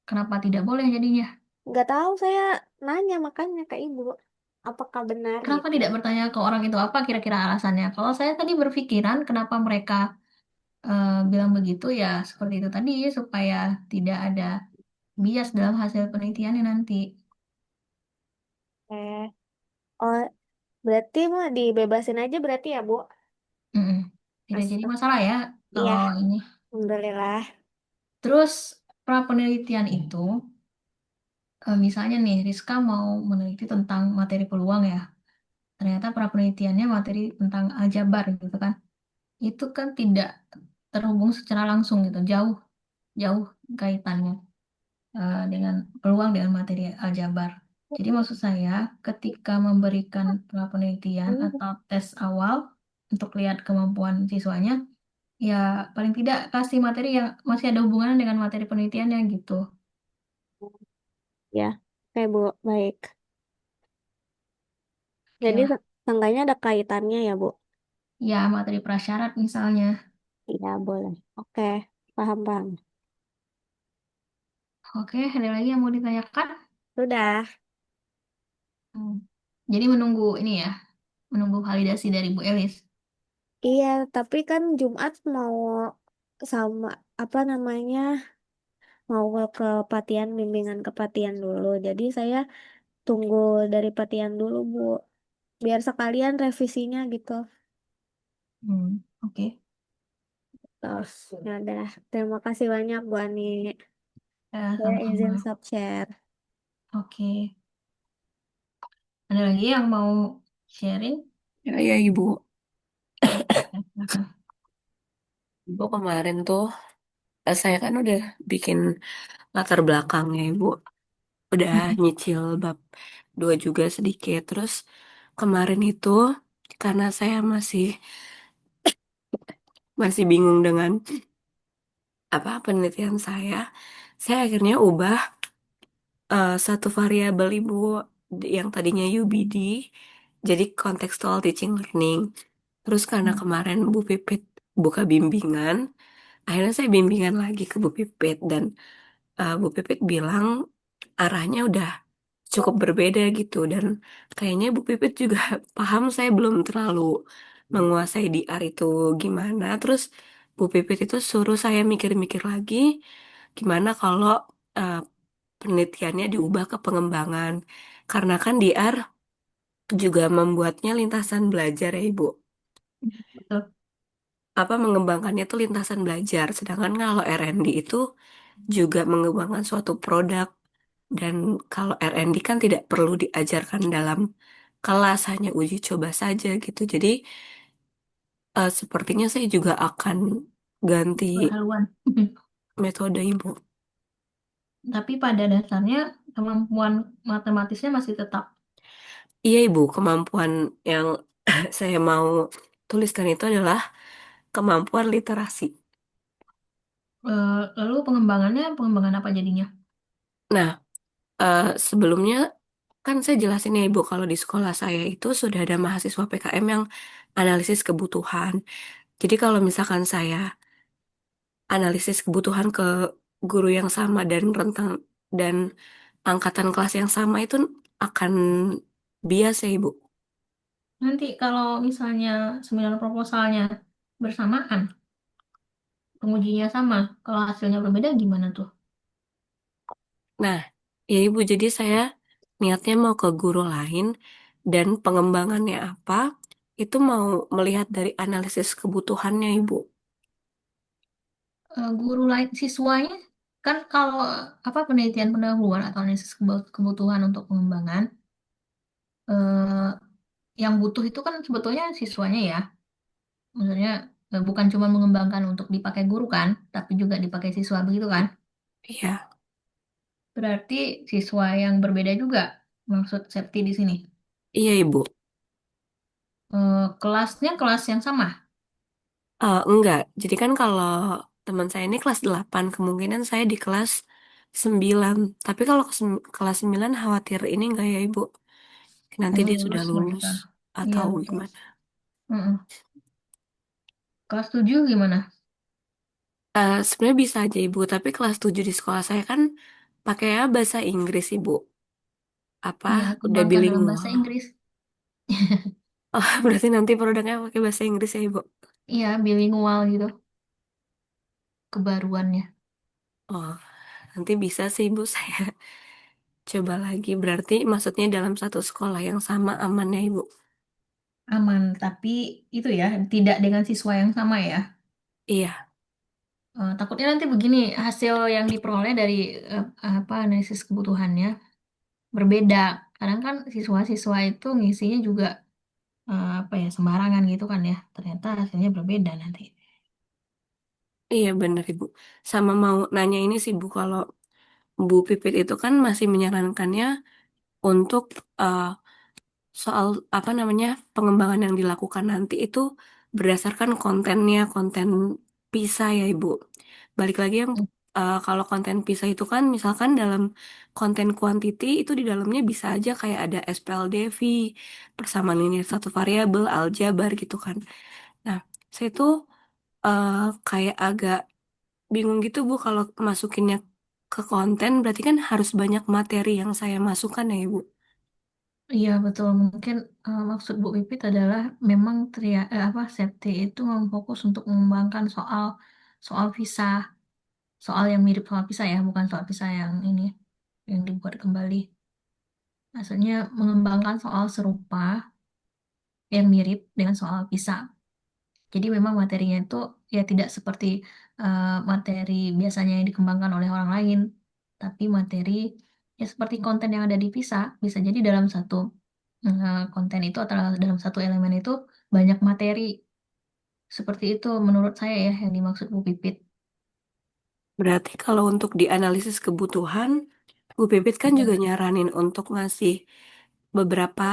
Speaker 1: kenapa tidak boleh jadinya?
Speaker 8: Nggak tahu, saya nanya makanya ke Ibu. Apakah benar
Speaker 1: Kenapa
Speaker 8: gitu?
Speaker 1: tidak bertanya ke orang itu apa kira-kira alasannya? Kalau saya tadi berpikiran kenapa mereka bilang begitu ya seperti itu tadi supaya tidak ada bias dalam hasil penelitiannya nanti.
Speaker 8: Eh, oh, berarti mah dibebasin aja berarti ya Bu?
Speaker 1: Mm-mm. Tidak jadi
Speaker 8: Astaga.
Speaker 1: masalah ya
Speaker 8: Iya,
Speaker 1: kalau ini.
Speaker 8: alhamdulillah.
Speaker 1: Terus pra penelitian itu, misalnya nih Rizka mau meneliti tentang materi peluang ya, ternyata pra penelitiannya materi tentang aljabar gitu kan, itu kan tidak terhubung secara langsung gitu, jauh jauh kaitannya dengan peluang dengan materi aljabar. Jadi maksud saya, ketika memberikan pra penelitian
Speaker 8: Hmm,
Speaker 1: atau tes awal untuk lihat kemampuan siswanya, ya paling tidak kasih materi yang masih ada hubungannya dengan materi penelitiannya gitu.
Speaker 8: ya, oke Bu, baik.
Speaker 1: Oke
Speaker 8: Jadi
Speaker 1: lah.
Speaker 8: seenggaknya ada kaitannya ya Bu?
Speaker 1: Ya materi prasyarat misalnya.
Speaker 8: Iya, boleh. Oke, paham-paham.
Speaker 1: Oke, ada lagi yang mau ditanyakan?
Speaker 8: Sudah.
Speaker 1: Hmm. Jadi menunggu ini ya, menunggu validasi dari Bu Elis.
Speaker 8: Iya, tapi kan Jumat mau sama apa namanya? Mau ke Patian, bimbingan kepatian dulu. Jadi saya tunggu dari Patian dulu, Bu. Biar sekalian revisinya gitu.
Speaker 1: Oke.
Speaker 8: Terus, ya udah. Terima kasih banyak, Bu Ani. Saya izin
Speaker 1: Sama-sama.
Speaker 8: stop share.
Speaker 1: Oke. Ada lagi yang mau sharing?
Speaker 9: Ya, ya Ibu.
Speaker 1: Silakan.
Speaker 9: Ibu kemarin tuh saya kan udah bikin latar belakangnya Ibu. Udah
Speaker 1: Mm-mm.
Speaker 9: nyicil bab 2 juga sedikit. Terus kemarin itu karena saya masih bingung dengan apa penelitian saya akhirnya ubah satu variabel Ibu yang tadinya UBD jadi contextual teaching learning. Terus karena
Speaker 1: Hmm.
Speaker 9: kemarin Bu Pipit buka bimbingan, akhirnya saya bimbingan lagi ke Bu Pipit dan Bu Pipit bilang arahnya udah cukup berbeda gitu dan kayaknya Bu Pipit juga paham saya belum terlalu menguasai DR itu gimana. Terus Bu Pipit itu suruh saya mikir-mikir lagi gimana kalau eh, penelitiannya diubah ke pengembangan. Karena kan DR juga membuatnya lintasan belajar ya Ibu.
Speaker 1: Betul.
Speaker 9: Apa mengembangkannya itu lintasan belajar. Sedangkan kalau R&D itu juga mengembangkan suatu produk. Dan kalau R&D kan tidak perlu diajarkan dalam kelas, hanya uji coba saja gitu. Jadi sepertinya saya juga akan ganti
Speaker 1: Berhaluan.
Speaker 9: metode Ibu.
Speaker 1: Tapi pada dasarnya kemampuan matematisnya masih tetap.
Speaker 9: Iya Ibu, kemampuan yang saya mau tuliskan itu adalah kemampuan literasi.
Speaker 1: Lalu pengembangannya pengembangan apa jadinya?
Speaker 9: Nah, sebelumnya kan saya jelasin ya Ibu, kalau di sekolah saya itu sudah ada mahasiswa PKM yang analisis kebutuhan. Jadi kalau misalkan saya analisis kebutuhan ke guru yang sama dan rentang dan angkatan kelas yang sama itu akan bias ya Ibu.
Speaker 1: Nanti kalau misalnya seminar proposalnya bersamaan, pengujinya sama, kalau hasilnya berbeda gimana tuh?
Speaker 9: Nah, ya Ibu, jadi saya niatnya mau ke guru lain dan pengembangannya apa, itu mau melihat dari analisis kebutuhannya Ibu.
Speaker 1: Guru lain siswanya kan kalau apa penelitian pendahuluan atau analisis kebutuhan untuk pengembangan eh, yang butuh itu kan sebetulnya siswanya ya. Maksudnya bukan cuma mengembangkan untuk dipakai guru kan, tapi juga dipakai siswa begitu kan?
Speaker 9: Iya,
Speaker 1: Berarti siswa yang berbeda juga maksud safety di sini.
Speaker 9: iya Ibu.
Speaker 1: Kelasnya kelas yang sama.
Speaker 9: Enggak, jadi kan kalau teman saya ini kelas 8 kemungkinan saya di kelas 9. Tapi kalau kelas 9 khawatir ini enggak ya Ibu? Nanti dia sudah
Speaker 1: Lulus
Speaker 9: lulus
Speaker 1: mereka. Iya
Speaker 9: atau
Speaker 1: betul.
Speaker 9: gimana?
Speaker 1: Mm-mm. Kelas 7 gimana?
Speaker 9: Sebenarnya bisa aja Ibu, tapi kelas 7 di sekolah saya kan pakai bahasa Inggris Ibu. Apa?
Speaker 1: Iya,
Speaker 9: Udah
Speaker 1: kembangkan dalam bahasa
Speaker 9: bilingual.
Speaker 1: Inggris.
Speaker 9: Oh, berarti nanti produknya pakai bahasa Inggris ya Ibu?
Speaker 1: Iya, bilingual gitu kebaruannya.
Speaker 9: Oh, nanti bisa sih Ibu saya coba lagi. Berarti maksudnya dalam satu sekolah yang sama aman ya Ibu?
Speaker 1: Aman, tapi itu ya, tidak dengan siswa yang sama ya.
Speaker 9: Iya,
Speaker 1: Takutnya nanti begini, hasil yang diperoleh dari apa analisis kebutuhannya berbeda. Kadang kan siswa-siswa itu ngisinya juga apa ya sembarangan gitu kan ya. Ternyata hasilnya berbeda nanti.
Speaker 9: iya benar Ibu. Sama mau nanya ini sih Bu, kalau Bu Pipit itu kan masih menyarankannya untuk eh, soal apa namanya pengembangan yang dilakukan nanti itu berdasarkan kontennya, konten PISA ya Ibu. Balik lagi yang kalau konten PISA itu kan misalkan dalam konten quantity itu di dalamnya bisa aja kayak ada SPLDV, persamaan linear satu variabel, aljabar gitu kan. Nah, saya tuh eh, kayak agak bingung gitu Bu kalau masukinnya ke konten berarti kan harus banyak materi yang saya masukkan ya Ibu.
Speaker 1: Iya betul, mungkin maksud Bu Pipit adalah memang apa safety itu memfokus untuk mengembangkan soal soal visa, soal yang mirip soal visa ya, bukan soal visa yang ini yang dibuat kembali. Maksudnya mengembangkan soal serupa yang mirip dengan soal visa. Jadi memang materinya itu ya tidak seperti materi biasanya yang dikembangkan oleh orang lain, tapi materi ya seperti konten yang ada di PISA, bisa jadi dalam satu konten itu atau dalam satu elemen itu banyak materi. Seperti itu menurut saya ya yang dimaksud Bu Pipit.
Speaker 9: Berarti kalau untuk dianalisis kebutuhan, Bu Pipit kan juga nyaranin untuk ngasih beberapa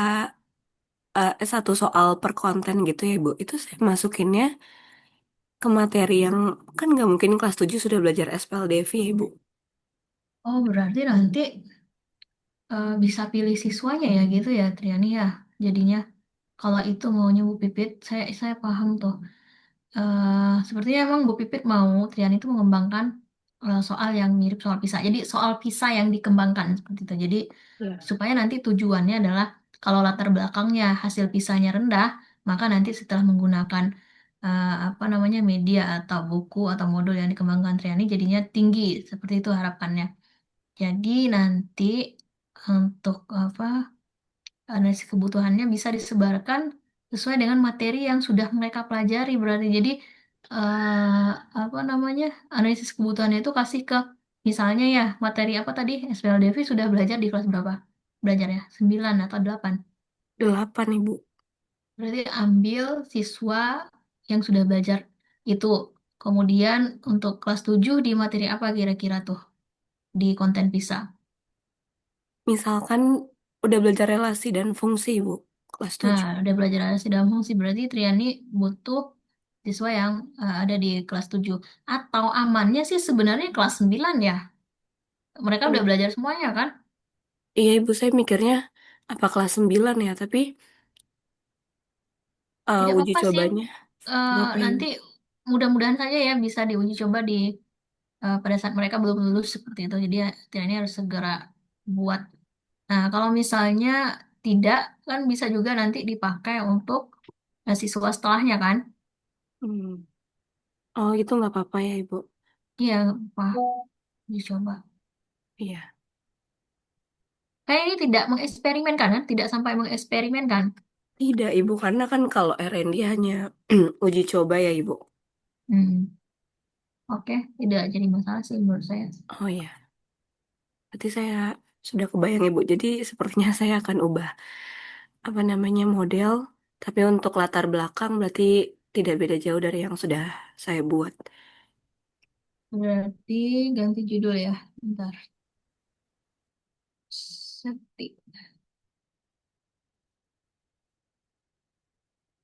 Speaker 9: satu soal per konten gitu ya Bu. Itu saya masukinnya ke materi yang kan nggak mungkin kelas 7 sudah belajar SPLDV ya Ibu.
Speaker 1: Oh, berarti nanti bisa pilih siswanya ya gitu ya Triani ya. Jadinya kalau itu maunya Bu Pipit, saya paham tuh. Sepertinya emang Bu Pipit mau Trian itu mengembangkan soal yang mirip soal PISA. Jadi soal PISA yang dikembangkan seperti itu. Jadi
Speaker 9: Ya.
Speaker 1: supaya nanti tujuannya adalah kalau latar belakangnya hasil PISA-nya rendah, maka nanti setelah menggunakan apa namanya media atau buku atau modul yang dikembangkan Triani jadinya tinggi. Seperti itu harapannya. Jadi nanti untuk apa analisis kebutuhannya bisa disebarkan sesuai dengan materi yang sudah mereka pelajari berarti. Jadi eh, apa namanya analisis kebutuhannya itu kasih ke misalnya ya materi apa tadi SPL Devi sudah belajar di kelas berapa? Belajar ya 9 atau 8.
Speaker 9: 8, Ibu.
Speaker 1: Berarti ambil siswa yang sudah belajar itu. Kemudian untuk kelas 7 di materi apa kira-kira tuh di konten PISA?
Speaker 9: Misalkan udah belajar relasi dan fungsi, Ibu, kelas
Speaker 1: Nah,
Speaker 9: 7.
Speaker 1: udah belajar adaptasi dalam fungsi berarti Triani butuh siswa yang ada di kelas 7. Atau amannya sih sebenarnya kelas 9 ya. Mereka udah
Speaker 9: Hmm.
Speaker 1: belajar semuanya kan?
Speaker 9: Iya, Ibu, saya mikirnya apa kelas 9 ya, tapi
Speaker 1: Tidak
Speaker 9: uji
Speaker 1: apa-apa sih.
Speaker 9: cobanya berapa, Ibu?
Speaker 1: Nanti mudah-mudahan saja ya bisa diuji coba di pada saat mereka belum lulus seperti itu. Jadi ya, Triani harus segera buat. Nah, kalau misalnya tidak kan bisa juga nanti dipakai untuk siswa setelahnya kan?
Speaker 9: Hmm. Oh, itu nggak apa-apa ya, Ibu?
Speaker 1: Iya, apa? Dicoba.
Speaker 9: Iya.
Speaker 1: Kayak ini tidak mengeksperimenkan kan? Tidak sampai mengeksperimenkan.
Speaker 9: Tidak, Ibu, karena kan kalau R&D hanya uji coba ya, Ibu.
Speaker 1: Hmm. Oke, tidak jadi masalah sih menurut saya.
Speaker 9: Oh iya, berarti saya sudah kebayang, Ibu. Jadi sepertinya saya akan ubah apa namanya model, tapi untuk latar belakang berarti tidak beda jauh dari yang sudah saya buat.
Speaker 1: Berarti ganti judul ya. Bentar. Safety.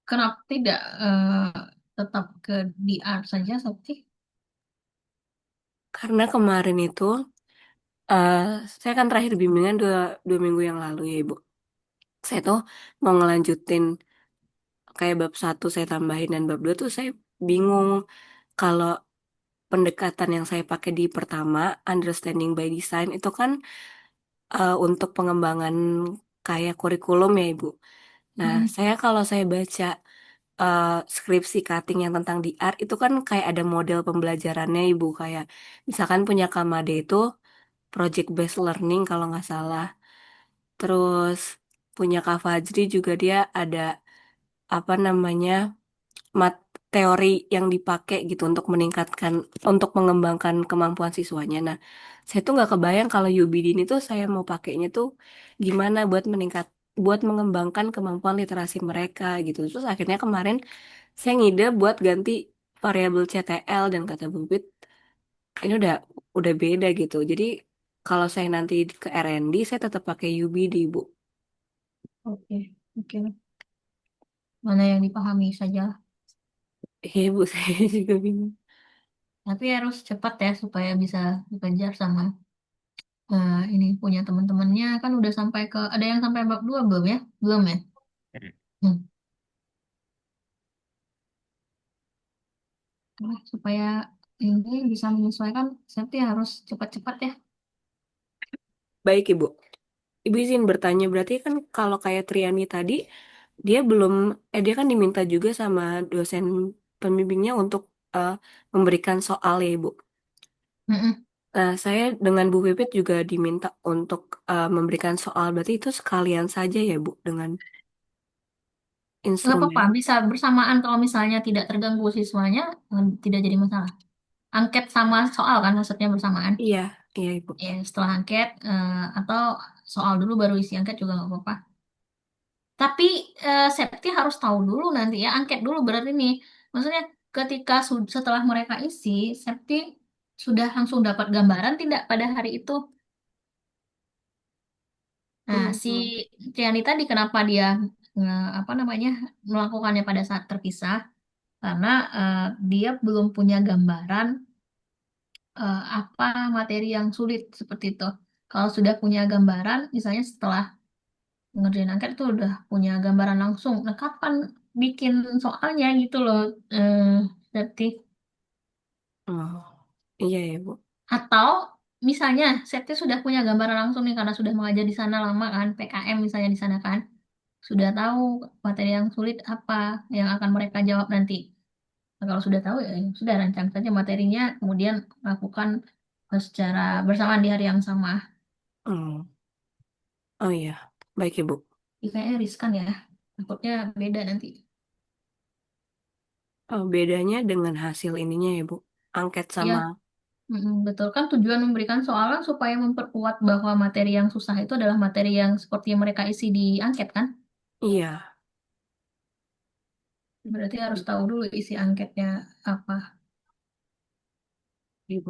Speaker 1: Kenapa tidak tetap ke di art saja, Safety?
Speaker 9: Karena kemarin itu eh, saya kan terakhir bimbingan dua minggu yang lalu ya, Ibu. Saya tuh mau ngelanjutin kayak bab 1 saya tambahin dan bab 2 tuh saya bingung kalau pendekatan yang saya pakai di pertama, understanding by design, itu kan untuk pengembangan kayak kurikulum ya, Ibu. Nah,
Speaker 1: Mm-mm.
Speaker 9: kalau saya baca eh, skripsi cutting yang tentang di art itu kan kayak ada model pembelajarannya, Ibu. Kayak misalkan punya Kamade itu project based learning kalau nggak salah. Terus punya Kak Fajri juga dia ada apa namanya mat teori yang dipakai gitu untuk meningkatkan, untuk mengembangkan kemampuan siswanya. Nah, saya tuh nggak kebayang kalau UBD ini tuh saya mau pakainya tuh gimana buat mengembangkan kemampuan literasi mereka gitu. Terus akhirnya kemarin saya ngide buat ganti variabel CTL dan kata bubit ini udah beda gitu. Jadi kalau saya nanti ke R&D saya tetap pakai UBD, Bu.
Speaker 1: Oke, oke. Mana yang dipahami saja.
Speaker 9: Iya, Bu, saya juga bingung.
Speaker 1: Tapi harus cepat ya supaya bisa dikejar sama ini punya teman-temannya kan udah sampai ke ada yang sampai bab 2 belum ya? Belum ya? Hmm. Nah, supaya ini bisa menyesuaikan, Safety harus cepat-cepat ya.
Speaker 9: Baik, Ibu. Ibu izin bertanya, berarti kan kalau kayak Triani tadi, dia kan diminta juga sama dosen pembimbingnya untuk eh, memberikan soal ya, Ibu.
Speaker 1: Mm-mm.
Speaker 9: Saya dengan Bu Pipit juga diminta untuk memberikan soal, berarti itu sekalian saja ya, Bu, dengan
Speaker 1: Nggak apa-apa,
Speaker 9: instrumen.
Speaker 1: bisa bersamaan kalau misalnya tidak terganggu siswanya, tidak jadi masalah. Angket sama soal kan maksudnya bersamaan.
Speaker 9: Iya, iya, Ibu.
Speaker 1: Ya, setelah angket atau soal dulu baru isi angket juga nggak apa-apa. Tapi Septi harus tahu dulu nanti ya, angket dulu berarti nih. Maksudnya ketika setelah mereka isi, Septi sudah langsung dapat gambaran tidak pada hari itu. Nah, si
Speaker 9: Hmm.
Speaker 1: Triani tadi kenapa dia apa namanya melakukannya pada saat terpisah? Karena dia belum punya gambaran apa materi yang sulit seperti itu. Kalau sudah punya gambaran, misalnya setelah ngerjain angket tuh udah punya gambaran langsung. Nah, kapan bikin soalnya gitu loh, Septi.
Speaker 9: Oh, iya ya, Bu.
Speaker 1: Atau misalnya Septi sudah punya gambaran langsung nih karena sudah mengajar di sana lama kan, PKM misalnya di sana kan, sudah tahu materi yang sulit apa yang akan mereka jawab nanti. Nah, kalau sudah tahu ya sudah rancang saja materinya, kemudian lakukan secara bersamaan di hari yang sama.
Speaker 9: Hmm. Oh iya, baik Ibu.
Speaker 1: Ini kayaknya riskan ya, takutnya beda nanti.
Speaker 9: Oh, bedanya dengan hasil ininya ya, Bu. Angket
Speaker 1: Ya,
Speaker 9: sama,
Speaker 1: betul kan tujuan memberikan soalan supaya memperkuat bahwa materi yang susah itu adalah materi yang seperti yang mereka isi di angket kan?
Speaker 9: iya,
Speaker 1: Berarti harus tahu dulu isi angketnya apa.
Speaker 9: Ibu.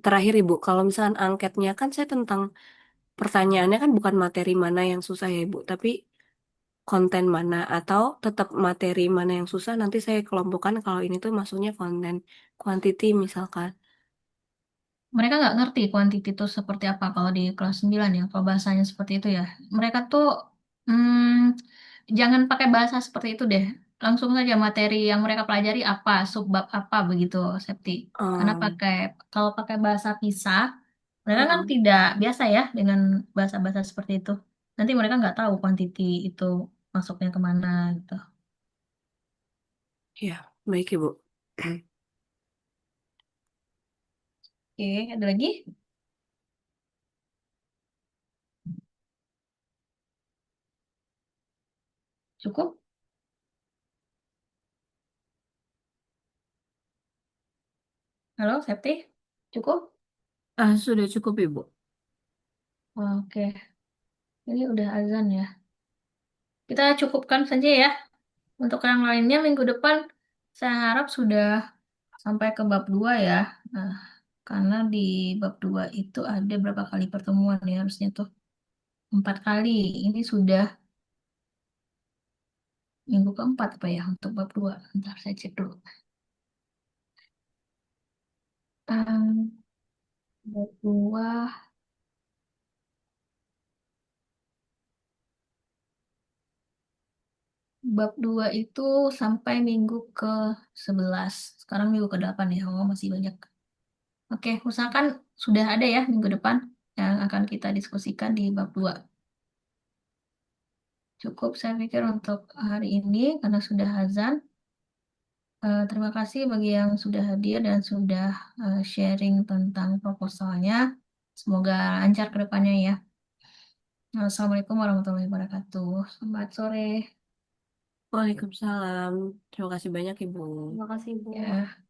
Speaker 9: Terakhir Ibu, kalau misalnya angketnya kan saya tentang pertanyaannya kan bukan materi mana yang susah ya Ibu, tapi konten mana atau tetap materi mana yang susah nanti saya kelompokkan kalau ini tuh maksudnya konten quantity misalkan.
Speaker 1: Mereka nggak ngerti quantity itu seperti apa kalau di kelas 9 ya, kalau bahasanya seperti itu ya. Mereka tuh jangan pakai bahasa seperti itu deh. Langsung saja materi yang mereka pelajari apa, subbab apa begitu, Septi. Karena
Speaker 9: Hmm,
Speaker 1: kalau pakai bahasa pisah, mereka kan
Speaker 9: hmm,
Speaker 1: tidak biasa ya dengan bahasa-bahasa seperti itu. Nanti mereka nggak tahu quantity itu masuknya kemana gitu.
Speaker 9: ya, baik Ibu.
Speaker 1: Oke, ada lagi? Cukup? Halo, Septi? Cukup?
Speaker 9: Ah, sudah cukup Ibu.
Speaker 1: Oke, ini udah azan ya. Kita cukupkan saja ya. Untuk yang lainnya minggu depan saya harap sudah sampai ke bab 2 ya. Nah, karena di bab 2 itu ada berapa kali pertemuan ya harusnya tuh. 4 kali. Ini sudah minggu keempat apa ya untuk bab 2. Ntar saya cek dulu. Bab 2. Bab 2 itu sampai minggu ke 11. Sekarang minggu ke 8 ya. Oh, masih banyak. Oke, usahakan sudah ada ya minggu depan yang akan kita diskusikan di bab 2. Cukup saya pikir untuk hari ini karena sudah azan. Terima kasih bagi yang sudah hadir dan sudah sharing tentang proposalnya. Semoga lancar ke depannya ya. Assalamualaikum warahmatullahi wabarakatuh. Selamat sore.
Speaker 9: Waalaikumsalam. Terima kasih banyak Ibu.
Speaker 8: Terima kasih, Bu.
Speaker 1: Ya.